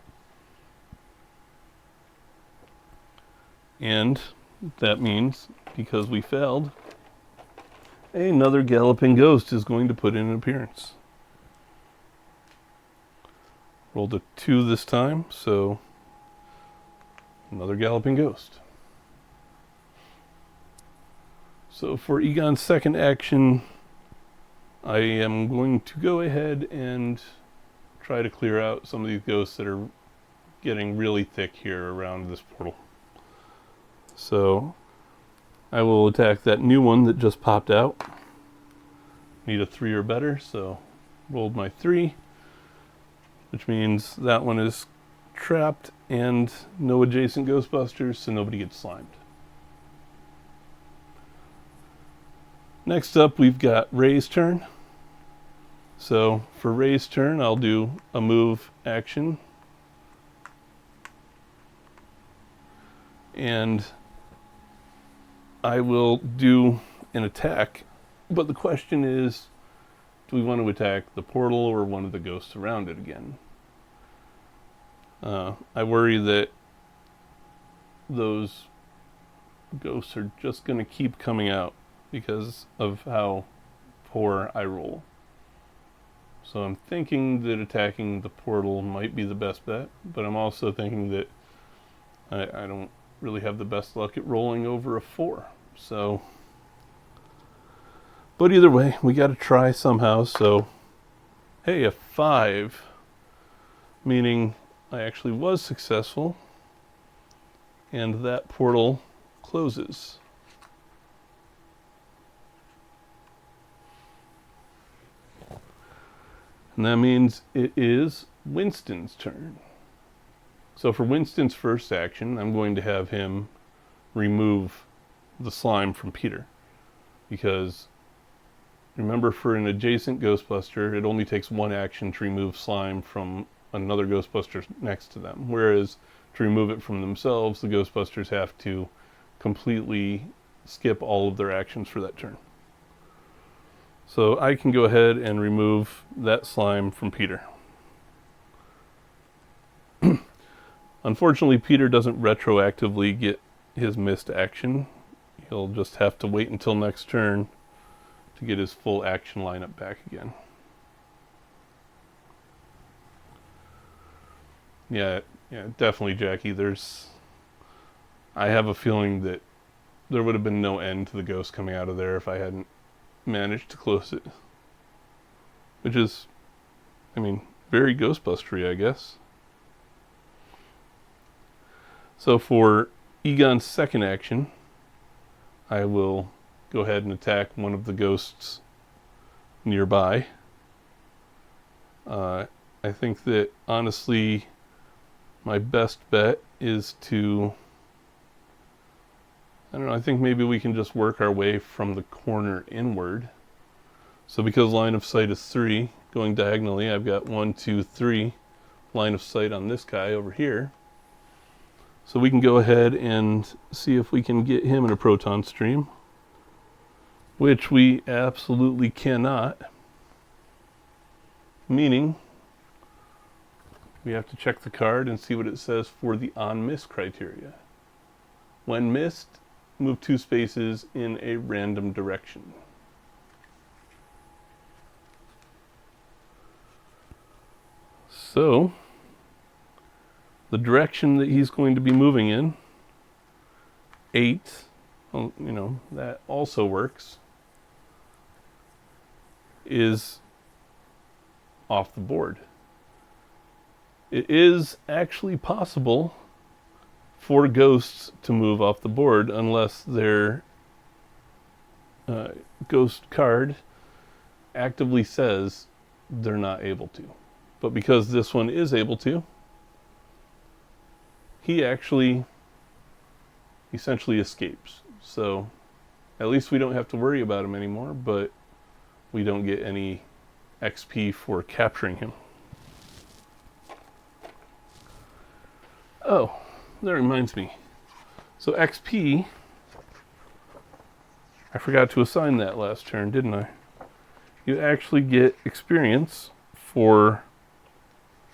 And that means, because we failed, another galloping ghost is going to put in an appearance. Rolled a 2 this time, so another galloping ghost. So for Egon's second action, I am going to go ahead and try to clear out some of these ghosts that are getting really thick here around this portal. So I will attack that new one that just popped out. Need a 3 or better, so rolled my 3, which means that one is trapped and no adjacent Ghostbusters, so nobody gets slimed. Next up, we've got Ray's turn. So for Ray's turn, I'll do a move action. And I will do an attack. But the question is, do we want to attack the portal or one of the ghosts around it again? I worry that those ghosts are just going to keep coming out because of how poor I roll. So I'm thinking that attacking the portal might be the best bet, but I'm also thinking that I don't really have the best luck at rolling over a 4. So, but either way, we got to try somehow. So, hey, a 5, meaning I actually was successful, and that portal closes. And that means it is Winston's turn. So for Winston's first action, I'm going to have him remove the slime from Peter. Because remember, for an adjacent Ghostbuster, it only takes one action to remove slime from another Ghostbuster next to them. Whereas to remove it from themselves, the Ghostbusters have to completely skip all of their actions for that turn. So I can go ahead and remove that slime from Peter. Unfortunately, Peter doesn't retroactively get his missed action. He'll just have to wait until next turn to get his full action lineup back again. Yeah, definitely, Jackie. I have a feeling that there would have been no end to the ghost coming out of there if I hadn't managed to close it. Which is, very Ghostbustery, I guess. So for Egon's second action, I will go ahead and attack one of the ghosts nearby. I think that, honestly, my best bet is to... I think maybe we can just work our way from the corner inward. So because line of sight is 3, going diagonally, I've got 1, 2, 3 line of sight on this guy over here. So we can go ahead and see if we can get him in a proton stream, which we absolutely cannot. Meaning, we have to check the card and see what it says for the on-miss criteria. When missed, move 2 spaces in a random direction. So, the direction that he's going to be moving in, 8, well, that also works, is off the board. It is actually possible for ghosts to move off the board unless their ghost card actively says they're not able to. But because this one is able to, he actually essentially escapes. So at least we don't have to worry about him anymore, but we don't get any XP for capturing him. Oh, that reminds me. So XP, I forgot to assign that last turn, didn't I? You actually get experience for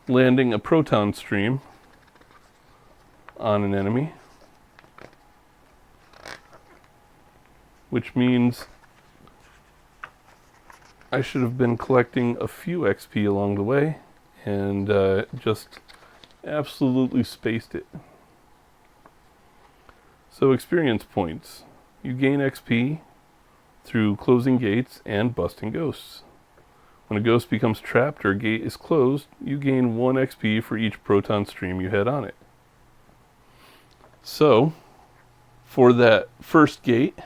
landing a proton stream on an enemy, which means I should have been collecting a few XP along the way and just absolutely spaced it. So experience points. You gain XP through closing gates and busting ghosts. When a ghost becomes trapped or a gate is closed, you gain 1 XP for each proton stream you had on it. So, for that first gate,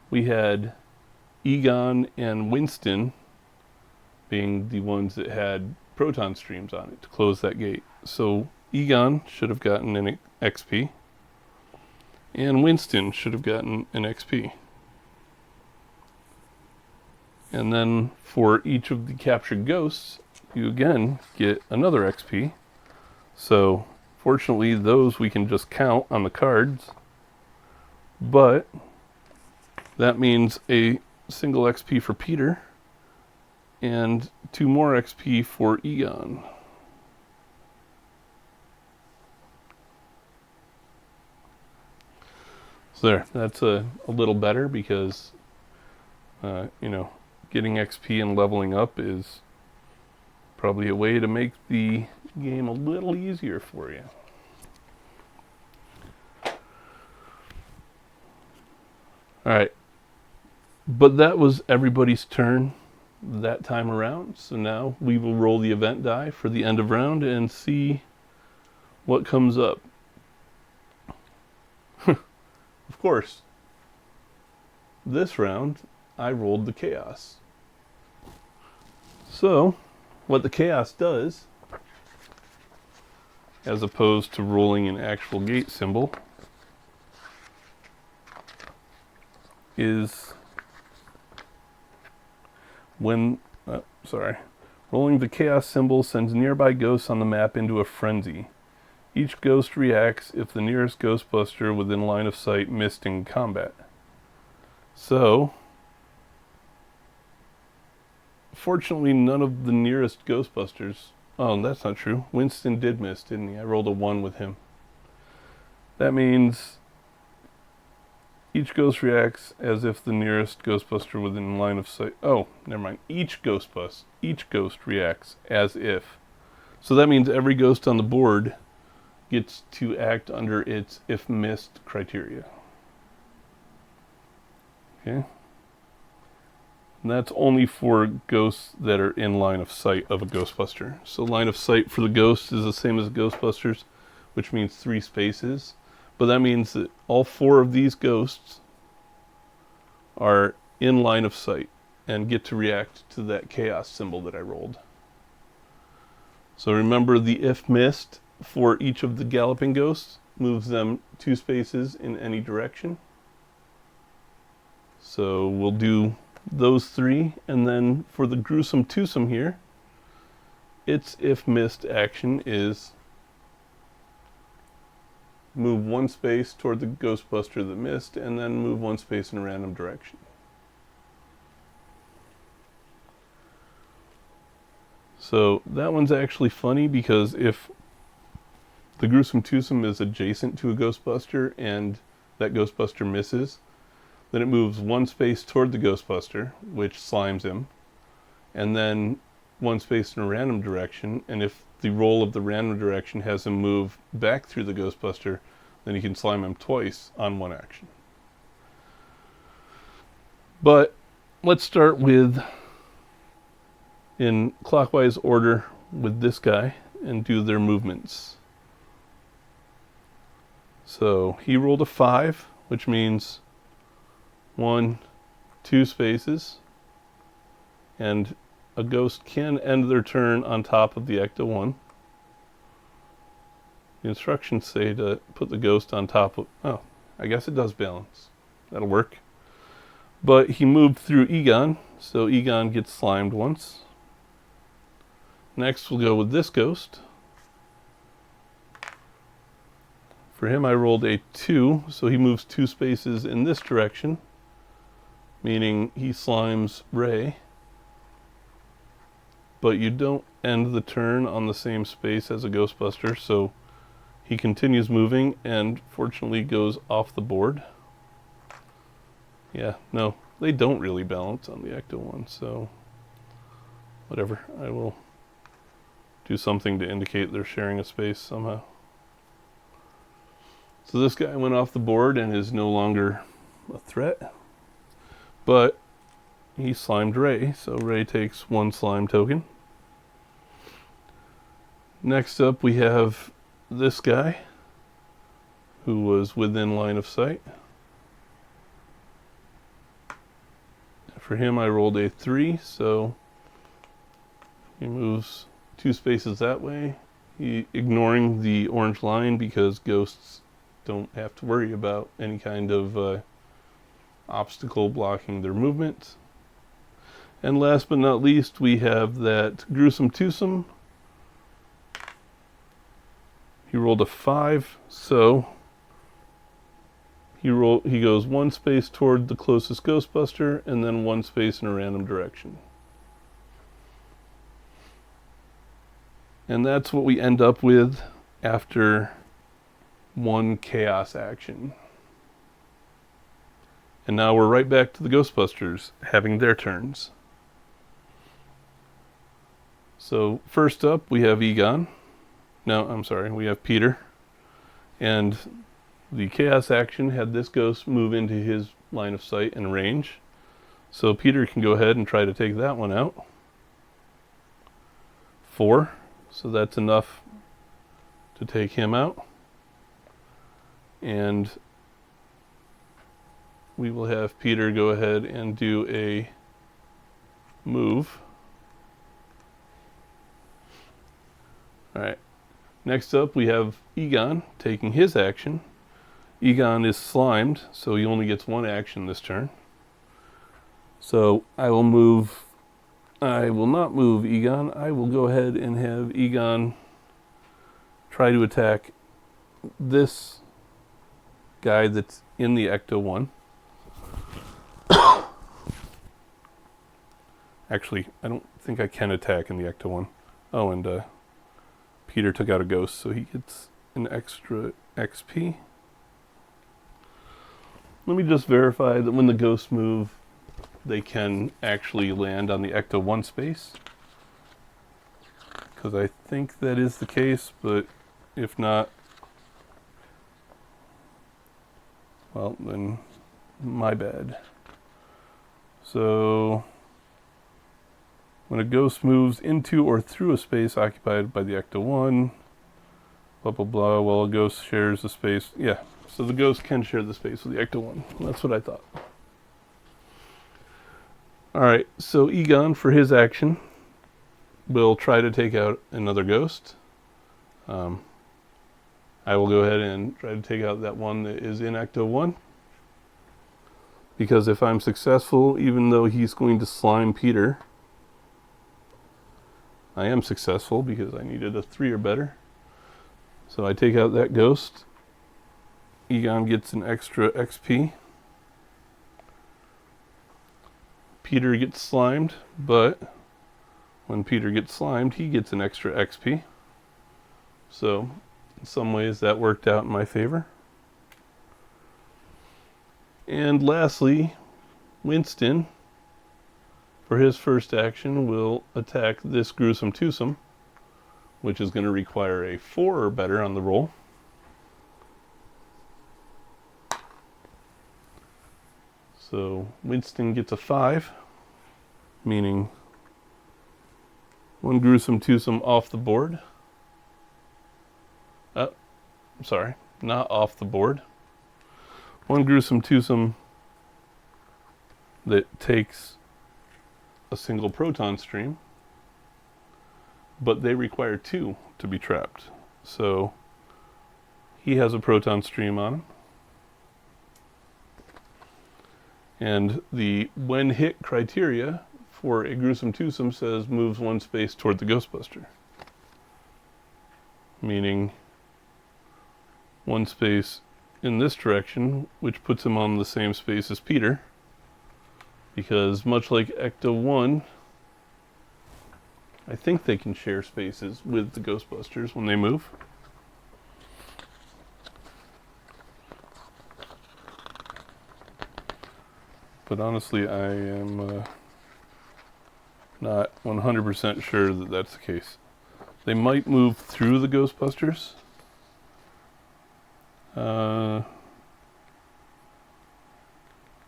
we had Egon and Winston being the ones that had proton streams on it to close that gate. So Egon should have gotten an XP, and Winston should have gotten an XP. And then for each of the captured ghosts, you again get another XP. So fortunately, those we can just count on the cards, but that means a single XP for Peter and 2 more XP for Egon. So there, that's a little better because, getting XP and leveling up is probably a way to make the game a little easier for you. Alright, but that was everybody's turn that time around, so now we will roll the event die for the end of round and see what comes up. Of course, this round I rolled the chaos. So, what the chaos does, as opposed to rolling an actual gate symbol, is when, rolling the chaos symbol sends nearby ghosts on the map into a frenzy. Each ghost reacts if the nearest Ghostbuster within line of sight missed in combat. So, fortunately, none of the nearest Ghostbusters... Oh, that's not true. Winston did miss, didn't he? I rolled a 1 with him. That means each ghost reacts as if the nearest Ghostbuster within line of sight... Oh, never mind. Each ghost reacts as if. So that means every ghost on the board gets to act under its if missed criteria. Okay? And that's only for ghosts that are in line of sight of a Ghostbuster. So line of sight for the ghosts is the same as Ghostbusters, which means 3 spaces. But that means that all 4 of these ghosts are in line of sight and get to react to that chaos symbol that I rolled. So remember, the if missed for each of the galloping ghosts moves them 2 spaces in any direction. So we'll do those 3, and then for the gruesome twosome here, its if missed action is move 1 space toward the Ghostbuster that missed, and then move 1 space in a random direction. So that one's actually funny, because if the gruesome twosome is adjacent to a Ghostbuster and that Ghostbuster misses, then it moves 1 space toward the Ghostbuster, which slimes him, and then 1 space in a random direction, and if the roll of the random direction has him move back through the Ghostbuster, then you can slime him twice on 1 action. But let's start with, in clockwise order, with this guy and do their movements. So he rolled a 5, which means 1, 2 spaces, and a ghost can end their turn on top of the Ecto 1. The instructions say to put the ghost on top of... Oh, I guess it does balance. That'll work. But he moved through Egon, so Egon gets slimed once. Next we'll go with this ghost. For him I rolled a 2, so he moves 2 spaces in this direction, meaning he slimes Ray. But you don't end the turn on the same space as a Ghostbuster, so he continues moving and fortunately goes off the board. Yeah, no, they don't really balance on the Ecto 1, so whatever. I will do something to indicate they're sharing a space somehow. So this guy went off the board and is no longer a threat, but he slimed Ray, so Ray takes 1 slime token. Next up we have this guy, who was within line of sight. For him I rolled a 3, so he moves 2 spaces that way, ignoring the orange line because ghosts don't have to worry about any kind of obstacle blocking their movement. And last but not least, we have that gruesome twosome. He rolled a 5, so he goes 1 space toward the closest Ghostbuster and then 1 space in a random direction. And that's what we end up with after 1 chaos action. And now we're right back to the Ghostbusters having their turns. So first up we have Egon. No, I'm sorry, we have Peter. And the chaos action had this ghost move into his line of sight and range. So Peter can go ahead and try to take that one out. 4, so that's enough to take him out. And we will have Peter go ahead and do a move Alright, next up we have Egon taking his action. Egon is slimed, so he only gets one action this turn. So I will not move Egon. I will go ahead and have Egon try to attack this guy that's in the Ecto-1. Actually, I don't think I can attack in the Ecto-1. Oh, and Peter took out a ghost, so he gets an extra XP. Let me just verify that when the ghosts move, they can actually land on the Ecto-1 space. Because I think that is the case, but if not, well, then my bad. So when a ghost moves into or through a space occupied by the Ecto-1, blah, blah, blah, while a ghost shares the space. Yeah, so the ghost can share the space with the Ecto-1. That's what I thought. Alright, so Egon, for his action, will try to take out another ghost. I will go ahead and try to take out that one that is in Ecto-1. Because if I'm successful, even though he's going to slime Peter, I am successful because I needed a 3 or better. So I take out that ghost. Egon gets an extra XP. Peter gets slimed, but when Peter gets slimed, he gets an extra XP. So in some ways that worked out in my favor. And lastly, Winston, for his first action, will attack this gruesome twosome, which is going to require a 4 or better on the roll. So Winston gets a 5, meaning one gruesome twosome off the board. Sorry, not off the board. One gruesome twosome that takes a single proton stream, but they require 2 to be trapped. So he has a proton stream on him. And the when hit criteria for a gruesome twosome says moves 1 space toward the Ghostbuster. Meaning 1 space in this direction, which puts him on the same space as Peter. Because much like Ecto-1, I think they can share spaces with the Ghostbusters when they move. But honestly, I am not 100% sure that that's the case. They might move through the Ghostbusters.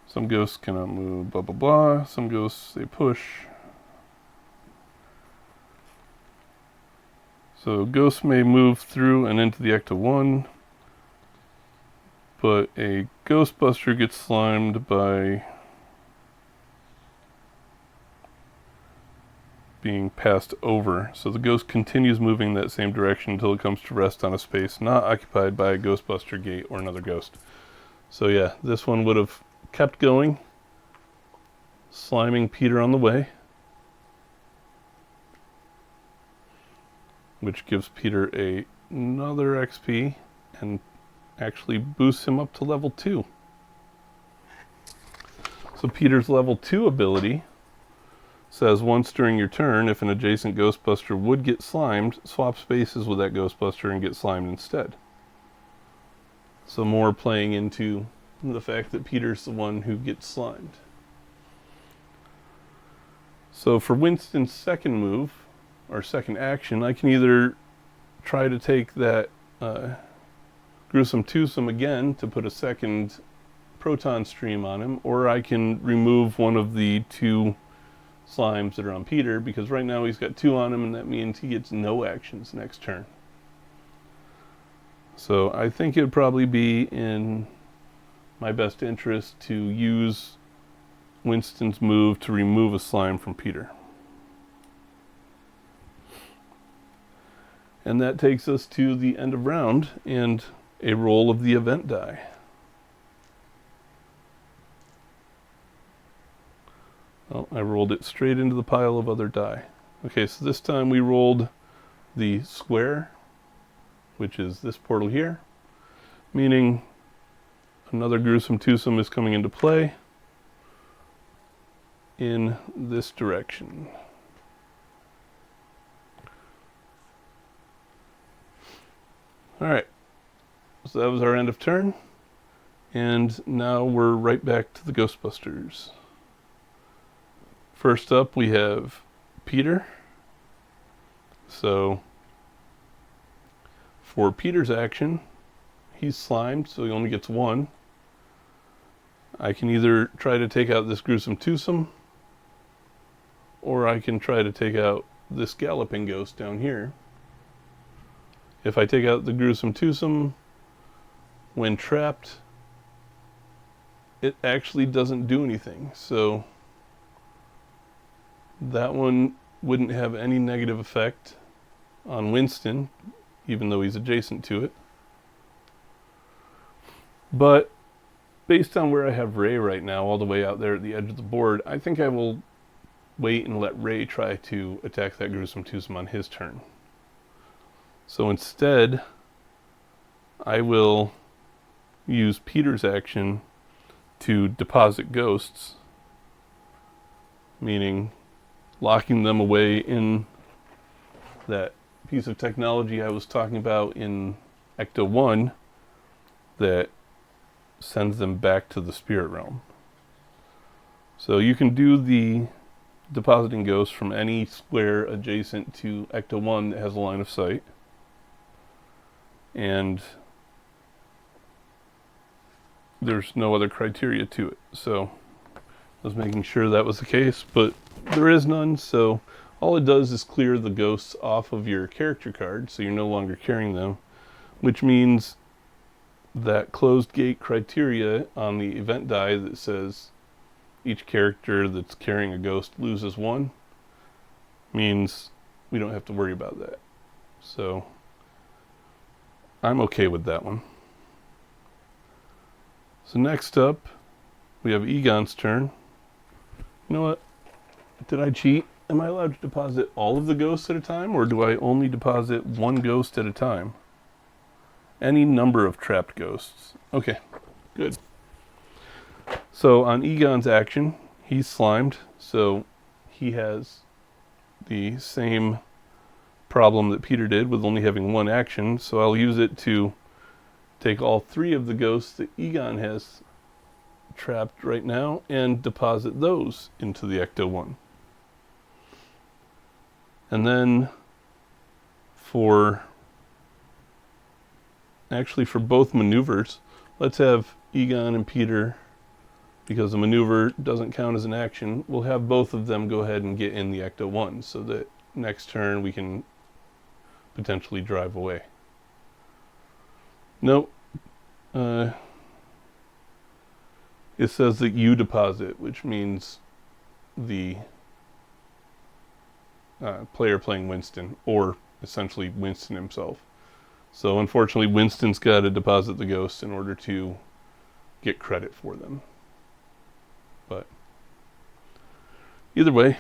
Some ghosts cannot move, blah, blah, blah. Some ghosts, they push. So ghosts may move through and into the Ecto-1, but a Ghostbuster gets slimed by being passed over. So the ghost continues moving that same direction until it comes to rest on a space not occupied by a Ghostbuster gate or another ghost. So yeah, this one would have kept going, sliming Peter on the way, which gives Peter another XP and actually boosts him up to level 2. So Peter's level 2 ability says once during your turn, if an adjacent Ghostbuster would get slimed, swap spaces with that Ghostbuster and get slimed instead. So more playing into the fact that Peter's the one who gets slimed. So for Winston's second move, or second action, I can either try to take that gruesome twosome again to put a second proton stream on him, or I can remove one of the 2 slimes that are on Peter, because right now he's got 2 on him, and that means he gets no actions next turn. So I think it would probably be in my best interest to use Winston's move to remove a slime from Peter. And that takes us to the end of round and a roll of the event die. Oh, I rolled it straight into the pile of other die. Okay, so this time we rolled the square, which is this portal here, meaning another gruesome twosome is coming into play in this direction. Alright, so that was our end of turn, and now we're right back to the Ghostbusters. First up we have Peter. So for Peter's action, he's slimed, so he only gets one. I can either try to take out this gruesome twosome, or I can try to take out this galloping ghost down here. If I take out the gruesome twosome, when trapped, it actually doesn't do anything. So that one wouldn't have any negative effect on Winston, even though he's adjacent to it. But based on where I have Ray right now, all the way out there at the edge of the board, I think I will wait and let Ray try to attack that gruesome twosome on his turn. So instead, I will use Peter's action to deposit ghosts, meaning locking them away in that piece of technology I was talking about in Ecto 1 that sends them back to the spirit realm. So you can do the depositing ghosts from any square adjacent to Ecto 1 that has a line of sight. And there's no other criteria to it. So I was making sure that was the case, but there is none, so all it does is clear the ghosts off of your character card, so you're no longer carrying them, which means that closed gate criteria on the event die that says each character that's carrying a ghost loses one means we don't have to worry about that. So I'm okay with that one. So next up, we have Egon's turn. You know what? Did I cheat? Am I allowed to deposit all of the ghosts at a time, or do I only deposit one ghost at a time? Any number of trapped ghosts. Okay, good. So on Egon's action, he's slimed, so he has the same problem that Peter did with only having one action, so I'll use it to take all three of the ghosts that Egon has trapped right now and deposit those into the Ecto 1. And then for both maneuvers, let's have Egon and Peter, because the maneuver doesn't count as an action, we'll have both of them go ahead and get in the Ecto 1 so that next turn we can potentially drive away. Nope. It says that you deposit, which means the player playing Winston, or essentially Winston himself. So unfortunately, Winston's got to deposit the ghosts in order to get credit for them. But either way,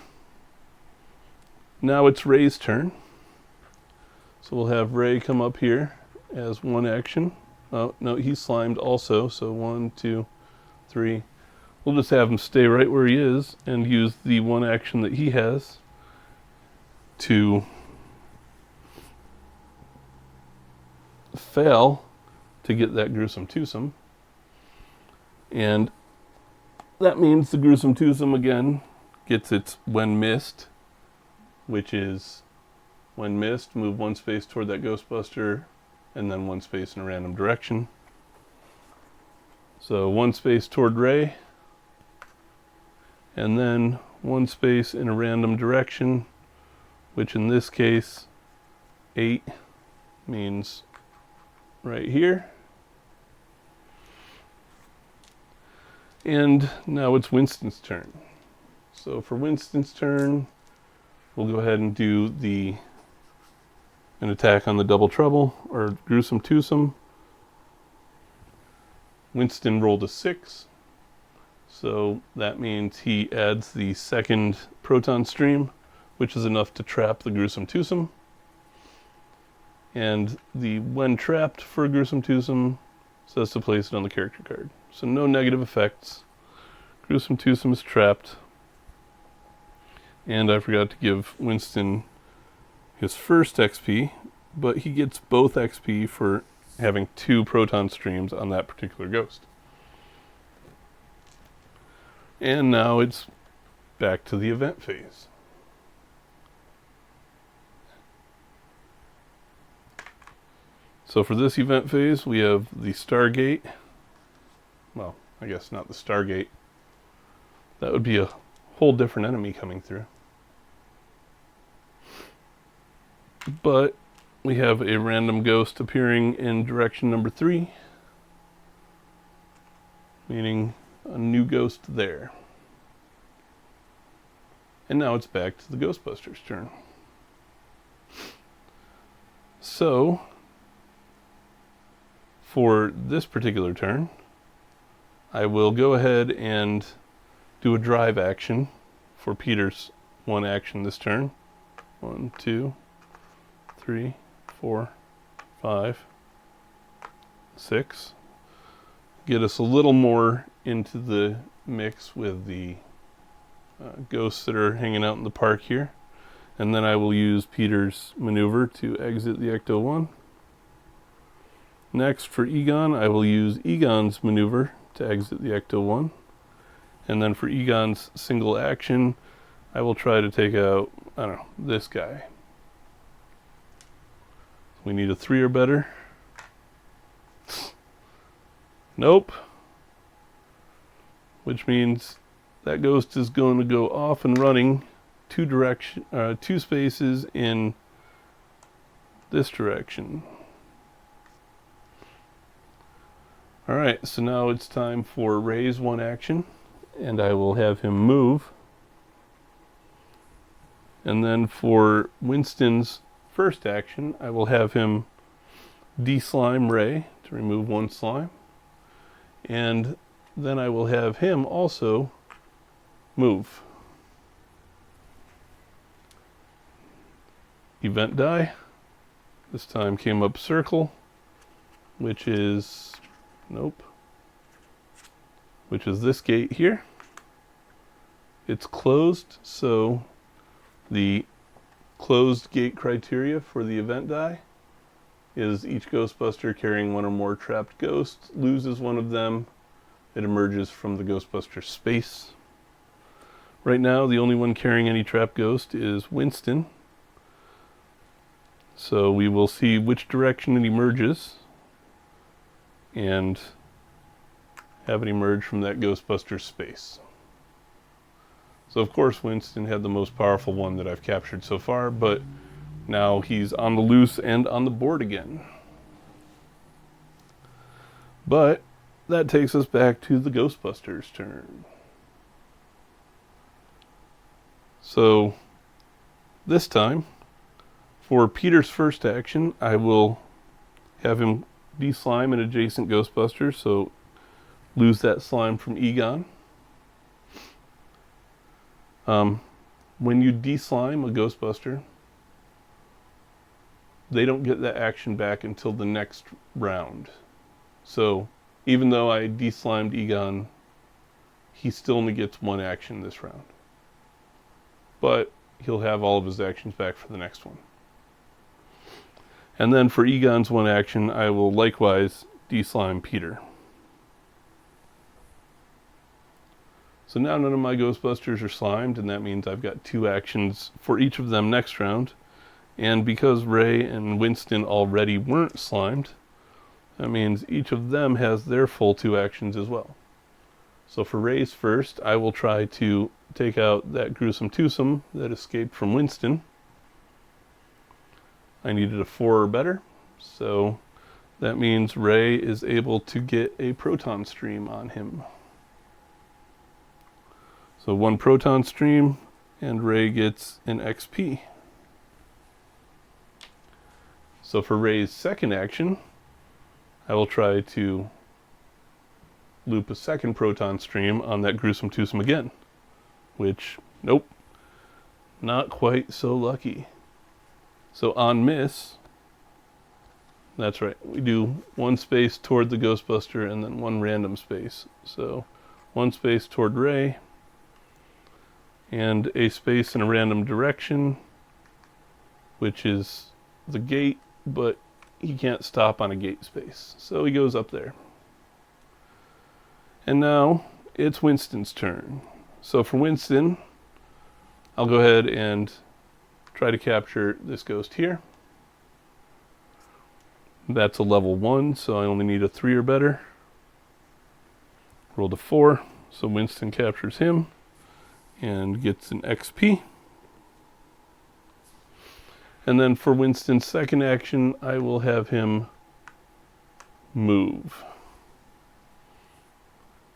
now it's Ray's turn. So we'll have Ray come up here as one action. Oh, no, he's slimed also, so 1, 2, 3. We'll just have him stay right where he is and use the one action that he has to fail to get that gruesome twosome. And that means the gruesome twosome again gets its when missed, which is when missed, move one space toward that Ghostbuster and then one space in a random direction. So one space toward Ray and then one space in a random direction, which in this case 8 means right here. And now it's Winston's turn. So for Winston's turn, we'll go ahead and do the an attack on the double trouble, or gruesome twosome. Winston rolled a 6, so that means he adds the second proton stream, which is enough to trap the gruesome twosome. And the when trapped for gruesome twosome says to place it on the character card. So no negative effects. Gruesome twosome is trapped. And I forgot to give Winston his first XP, but he gets both XP for having 2 proton streams on that particular ghost. And now it's back to the event phase. So for this event phase, we have the Stargate. Well, I guess not the Stargate. That would be a whole different enemy coming through. But we have a random ghost appearing in direction number 3, meaning a new ghost there. And now it's back to the Ghostbusters' turn. So, for this particular turn, I will go ahead and do a drive action for Peter's one action this turn. 1, 2, 3, 4, 5, 6. Get us a little more into the mix with the ghosts that are hanging out in the park here. And then I will use Peter's maneuver to exit the Ecto-1. Next, for Egon, I will use Egon's maneuver to exit the Ecto-1. And then for Egon's single action, I will try to take out, I don't know, this guy. We need a 3 or better. Nope. Which means that ghost is going to go off and running 2 spaces in this direction. Alright, so now it's time for Ray's one action, and I will have him move. And then for Winston's first action, I will have him de-slime Ray to remove 1 slime. And then I will have him also move. Event die. This time came up circle, which is, nope, which is this gate here. It's closed, so the closed gate criteria for the event die is each Ghostbuster carrying 1 or more trapped ghosts loses 1 of them. It emerges from the Ghostbuster space. Right now, the only one carrying any trapped ghost is Winston. So we will see which direction it emerges and have it emerge from that Ghostbuster space. So of course Winston had the most powerful one that I've captured so far, but now he's on the loose and on the board again. But that takes us back to the Ghostbusters' turn. So this time, for Peter's first action, I will have him de-slime an adjacent Ghostbuster, so lose that slime from Egon. When you de-slime a Ghostbuster, they don't get that action back until the next round. So even though I de-slimed Egon, he still only gets 1 action this round. But he'll have all of his actions back for the next one. And then for Egon's 1 action, I will likewise de-slime Peter. So now none of my Ghostbusters are slimed, and that means I've got 2 actions for each of them next round. And because Ray and Winston already weren't slimed, that means each of them has their full 2 actions as well. So for Ray's first, I will try to take out that gruesome twosome that escaped from Winston. I needed a 4 or better, so that means Ray is able to get a proton stream on him. So 1 proton stream, and Ray gets an XP. So for Ray's second action, I will try to loop a second proton stream on that gruesome twosome again. Which, nope, not quite so lucky. So on miss, that's right, we do one space toward the Ghostbuster and then one random space. So one space toward Ray, and a space in a random direction, which is the gate, but he can't stop on a gate space. So he goes up there. And now it's Winston's turn. So for Winston, I'll go ahead and try to capture this ghost here. That's a level 1, so I only need a 3 or better. Rolled a 4, so Winston captures him and gets an XP. And then for Winston's second action, I will have him move.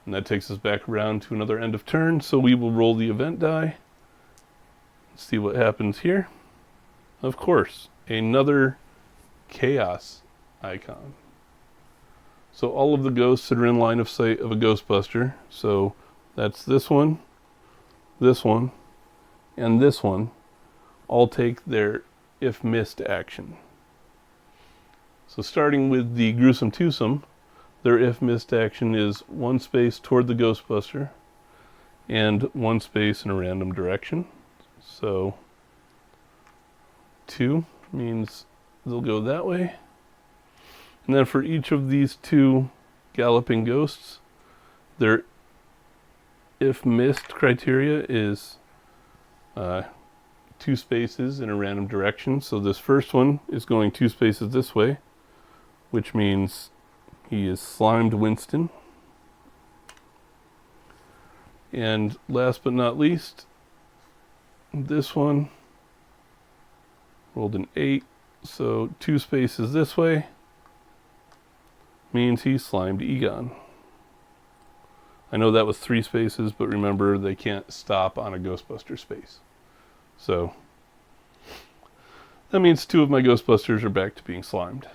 And that takes us back around to another end of turn, so we will roll the event die. See what happens here. Of course, another chaos icon. So all of the ghosts that are in line of sight of a Ghostbuster, so that's this one, and this one, all take their if missed action. So starting with the gruesome twosome, their if missed action is one space toward the Ghostbuster and one space in a random direction. So 2 means they'll go that way. And then for each of these 2 galloping ghosts, their if missed criteria is 2 spaces in a random direction. So this first one is going 2 spaces this way, which means he is slimed Winston. And last but not least, this one rolled an 8, so 2 spaces this way means he slimed Egon. I know that was 3 spaces, but remember they can't stop on a Ghostbuster space. So that means 2 of my Ghostbusters are back to being slimed.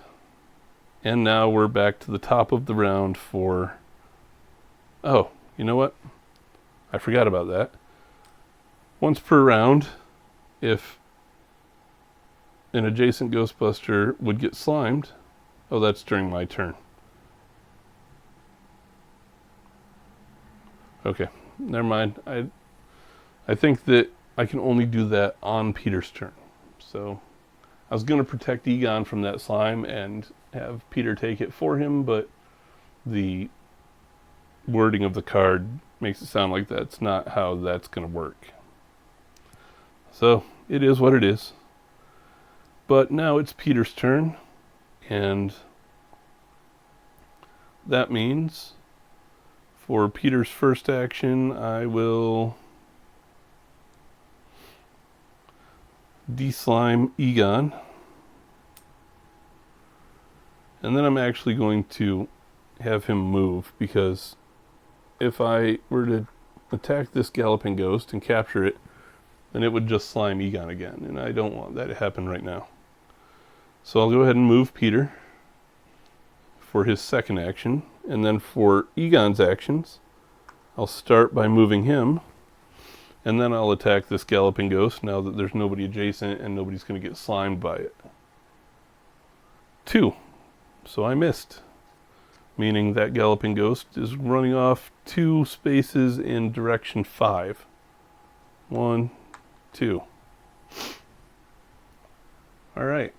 And now we're back to the top of the round for... Oh, you know what? I forgot about that. Once per round, if an adjacent Ghostbuster would get slimed... Oh, that's during my turn. Okay, never mind. I think that I can only do that on Peter's turn. So I was going to protect Egon from that slime and have Peter take it for him, but the wording of the card makes it sound like that's not how that's going to work. So it is what it is. But now it's Peter's turn, and that means for Peter's first action, I will de-slime Egon. And then I'm actually going to have him move, because if I were to attack this galloping ghost and capture it, then it would just slime Egon again, and I don't want that to happen right now. So I'll go ahead and move Peter for his second action, and then for Egon's actions, I'll start by moving him, and then I'll attack this galloping ghost now that there's nobody adjacent and nobody's going to get slimed by it. 2. So I missed, meaning that galloping ghost is running off 2 spaces in direction 5. 1, 2. Alright.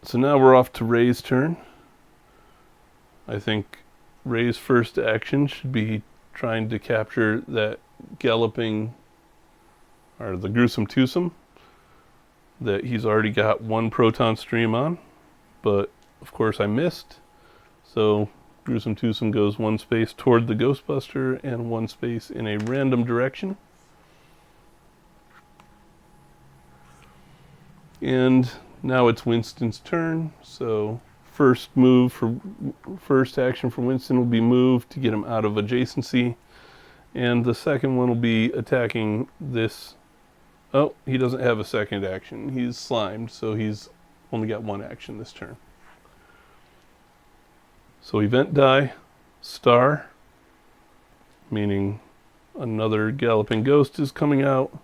So now we're off to Ray's turn. I think Ray's first action should be trying to capture that galloping, or the gruesome twosome, that he's already got 1 proton stream on, but of course I missed. So gruesome twosome goes 1 space toward the Ghostbuster and 1 space in a random direction. And now it's Winston's turn, so first action for Winston will be move to get him out of adjacency, and the second one will be attacking this. Oh, he doesn't have a second action. He's slimed, so he's only got one action this turn. So event die, star, meaning another galloping ghost is coming out,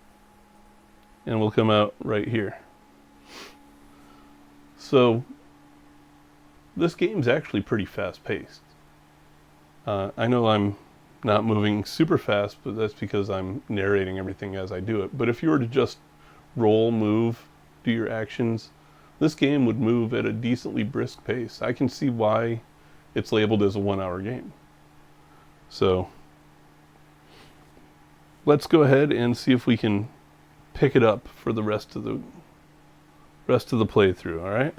and will come out right here. So this game's actually pretty fast-paced. I know I'm not moving super fast, but that's because I'm narrating everything as I do it. But if you were to just roll, move, do your actions, this game would move at a decently brisk pace. I can see why it's labeled as a 1-hour game. So let's go ahead and see if we can pick it up for the rest of the playthrough, all right?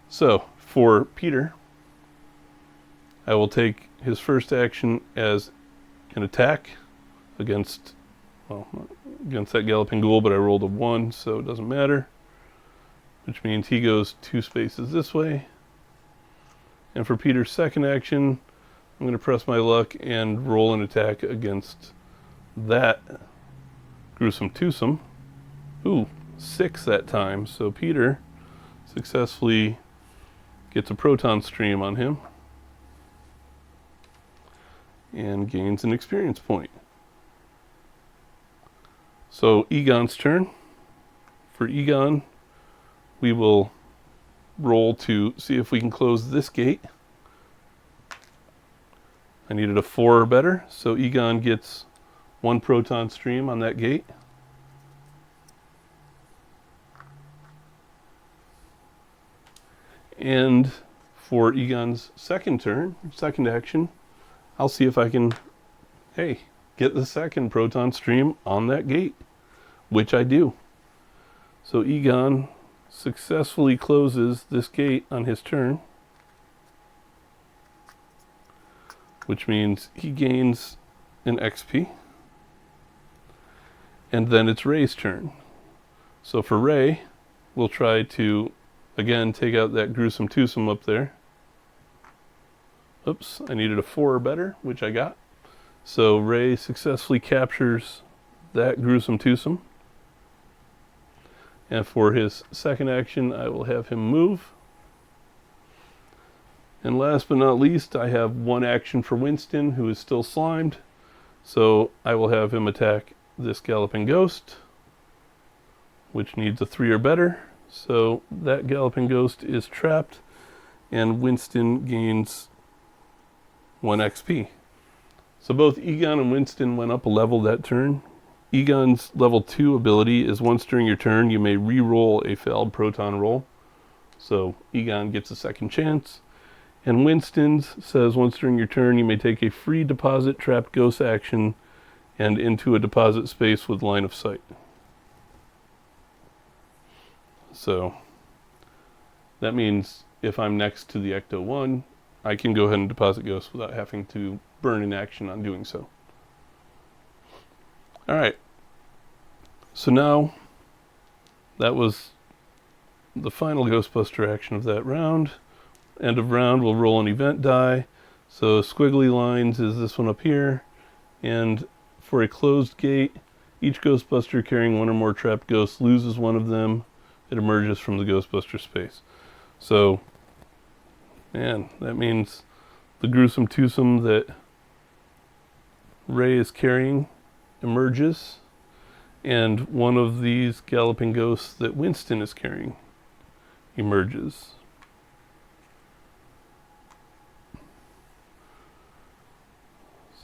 So for Peter, I will take his first action as an attack against that galloping ghoul, but I rolled a 1, so it doesn't matter, which means he goes 2 spaces this way. And for Peter's second action, I'm going to press my luck and roll an attack against that gruesome twosome. Ooh, 6 that time, so Peter successfully gets a proton stream on him and gains an experience point. So Egon's turn. For Egon, we will roll to see if we can close this gate. I needed a 4 or better, so Egon gets 1 proton stream on that gate. And for Egon's second action, I'll see if I can, get the second proton stream on that gate, which I do. So Egon successfully closes this gate on his turn, which means he gains an XP. And then it's Ray's turn. So for Ray, we'll try to, again, take out that gruesome twosome up there. Oops, I needed a 4 or better, which I got. So Ray successfully captures that gruesome twosome. And for his second action, I will have him move. And last but not least, I have 1 action for Winston, who is still slimed. So I will have him attack this galloping ghost, which needs a 3 or better. So that galloping ghost is trapped, and Winston gains 1 XP. So both Egon and Winston went up a level that turn. Egon's level 2 ability is once during your turn, you may re-roll a failed proton roll. So Egon gets a second chance. And Winston's says once during your turn, you may take a free deposit trapped ghost action and into a deposit space with line of sight. So that means if I'm next to the Ecto-1, I can go ahead and deposit ghosts without having to burn an action on doing so. Alright, so now that was the final Ghostbuster action of that round. End of round, we'll roll an event die. So squiggly lines is this one up here. And for a closed gate, each Ghostbuster carrying 1 or more trapped ghosts loses 1 of them. It emerges from the Ghostbuster space. So, man, that means the gruesome twosome that Ray is carrying emerges, and 1 of these galloping ghosts that Winston is carrying emerges.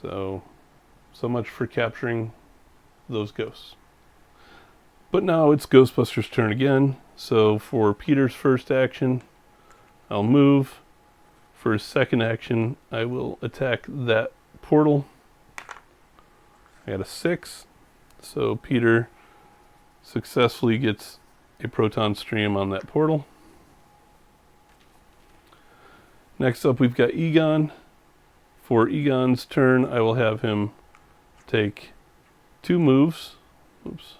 So much for capturing those ghosts. But now it's Ghostbusters' turn again. So for Peter's first action, I'll move. For his second action, I will attack that portal. I got a 6. So Peter successfully gets a proton stream on that portal. Next up, we've got Egon. For Egon's turn, I will have him take 2 moves. Oops.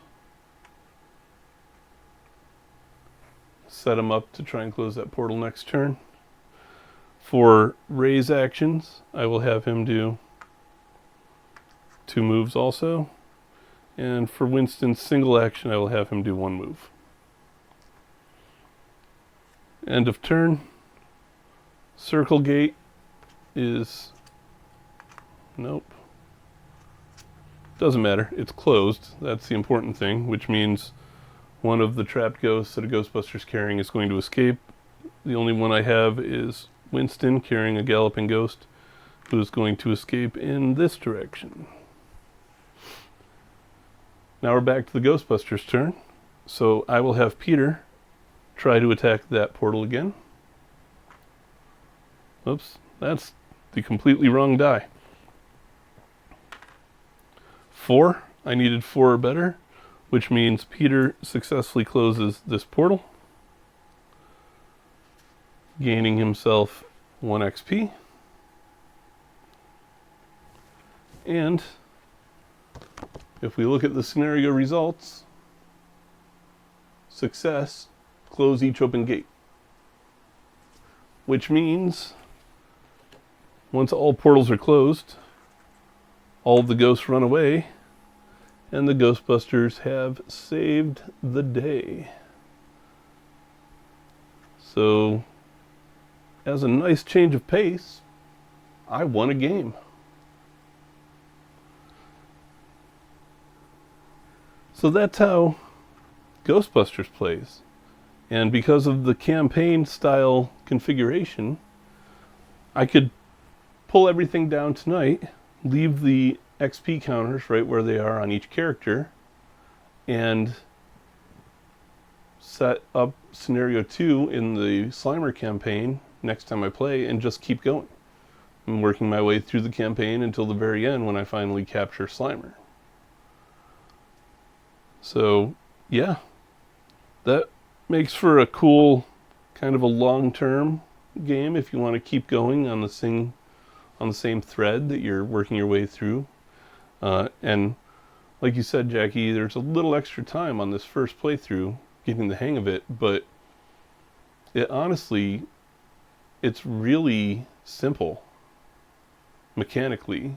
Set him up to try and close that portal next turn. For Ray's actions, I will have him do 2 moves also. And for Winston's single action, I will have him do 1 move. End of turn. Circle gate is... Nope. Doesn't matter. It's closed. That's the important thing, which means one of the trapped ghosts that a Ghostbuster's carrying is going to escape. The only one I have is Winston carrying a galloping ghost who is going to escape in this direction. Now we're back to the Ghostbuster's turn. So I will have Peter try to attack that portal again. Oops, that's the completely wrong die. 4. I needed 4 or better, which means Peter successfully closes this portal, gaining himself 1 XP. And if we look at the scenario results, success, close each open gate. Which means once all portals are closed, all of the ghosts run away, and the Ghostbusters have saved the day. So, as a nice change of pace, I won a game. So that's how Ghostbusters plays. And because of the campaign style configuration, I could pull everything down tonight, leave the XP counters right where they are on each character, and set up scenario 2 in the Slimer campaign next time I play, and just keep going. I'm working my way through the campaign until the very end when I finally capture Slimer. So, yeah, that makes for a cool kind of a long-term game if you want to keep going on the same thread that you're working your way through. And like you said, Jackie, there's a little extra time on this first playthrough getting the hang of it, but it honestly, it's really simple mechanically.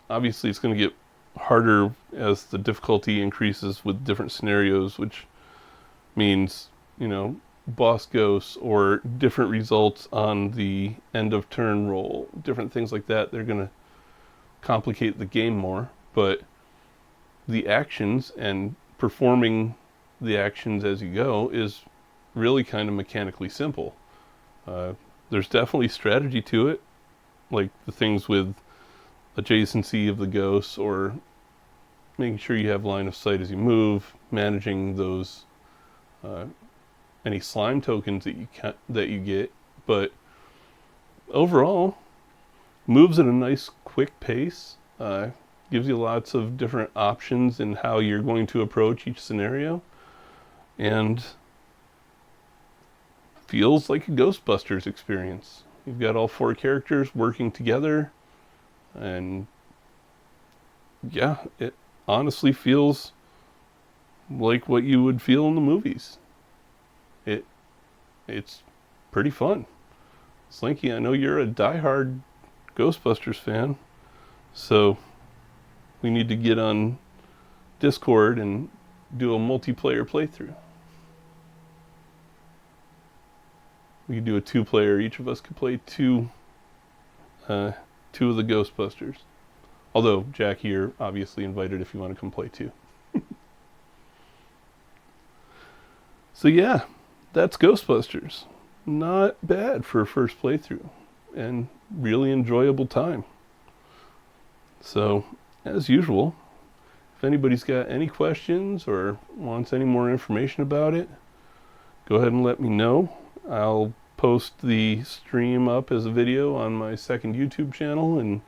Obviously, it's going to get harder as the difficulty increases with different scenarios, which means, you know, boss ghosts or different results on the end of turn roll, different things like that. They're going to complicate the game more, but the actions and performing the actions as you go is really kind of mechanically simple. There's definitely strategy to it, like the things with adjacency of the ghosts, or making sure you have line of sight as you move, managing those any slime tokens that you get. But overall, moves at a nice quick pace, gives you lots of different options in how you're going to approach each scenario, and feels like a Ghostbusters experience. You've got all 4 characters working together, and yeah, it honestly feels like what you would feel in the movies. It's pretty fun. Slinky, I know you're a diehard Ghostbusters fan, so we need to get on Discord and do a multiplayer playthrough. We could do a 2-player. Each of us could play two of the Ghostbusters. Although, Jackie, you're obviously invited if you want to come play too. So yeah, that's Ghostbusters. Not bad for a first playthrough, and really enjoyable time. So, as usual, if anybody's got any questions or wants any more information about it, go ahead and let me know. I'll post the stream up as a video on my second YouTube channel, and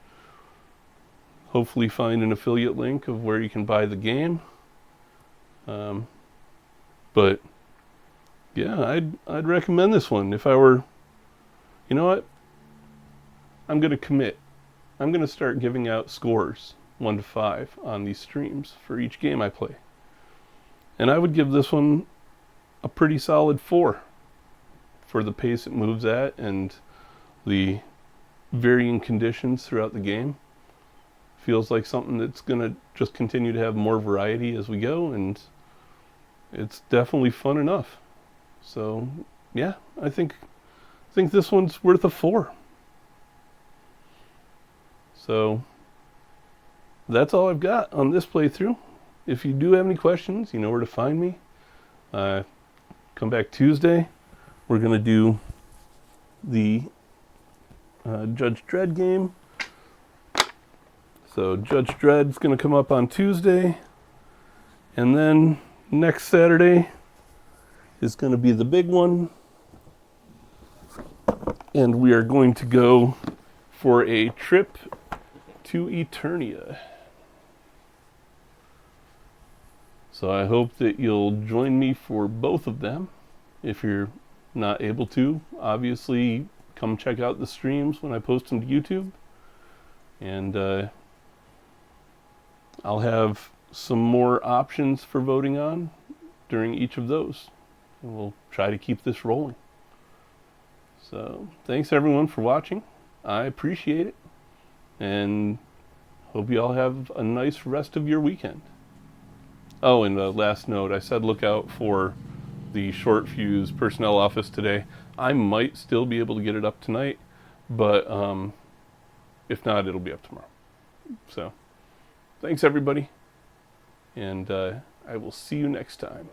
hopefully find an affiliate link of where you can buy the game. But yeah, I'd recommend this one. If I were, you know what? I'm going to commit. I'm going to start giving out scores 1 to 5 on these streams for each game I play. And I would give this one a pretty solid 4 for the pace it moves at and the varying conditions throughout the game. Feels like something that's going to just continue to have more variety as we go, and it's definitely fun enough. So yeah, I think this one's worth a 4. So that's all I've got on this playthrough. If you do have any questions, you know where to find me. Come back Tuesday. We're going to do the Judge Dredd game. So Judge Dredd's going to come up on Tuesday. And then next Saturday is going to be the big one. And we are going to go for a trip to Eternia. So I hope that you'll join me for both of them. If you're not able to, obviously come check out the streams when I post them to YouTube. And I'll have some more options for voting on during each of those. And we'll try to keep this rolling. So thanks everyone for watching. I appreciate it. And hope you all have a nice rest of your weekend. Oh, and last note, I said look out for the short fuse personnel office today. I might still be able to get it up tonight, but if not, it'll be up tomorrow. So, thanks everybody, and I will see you next time.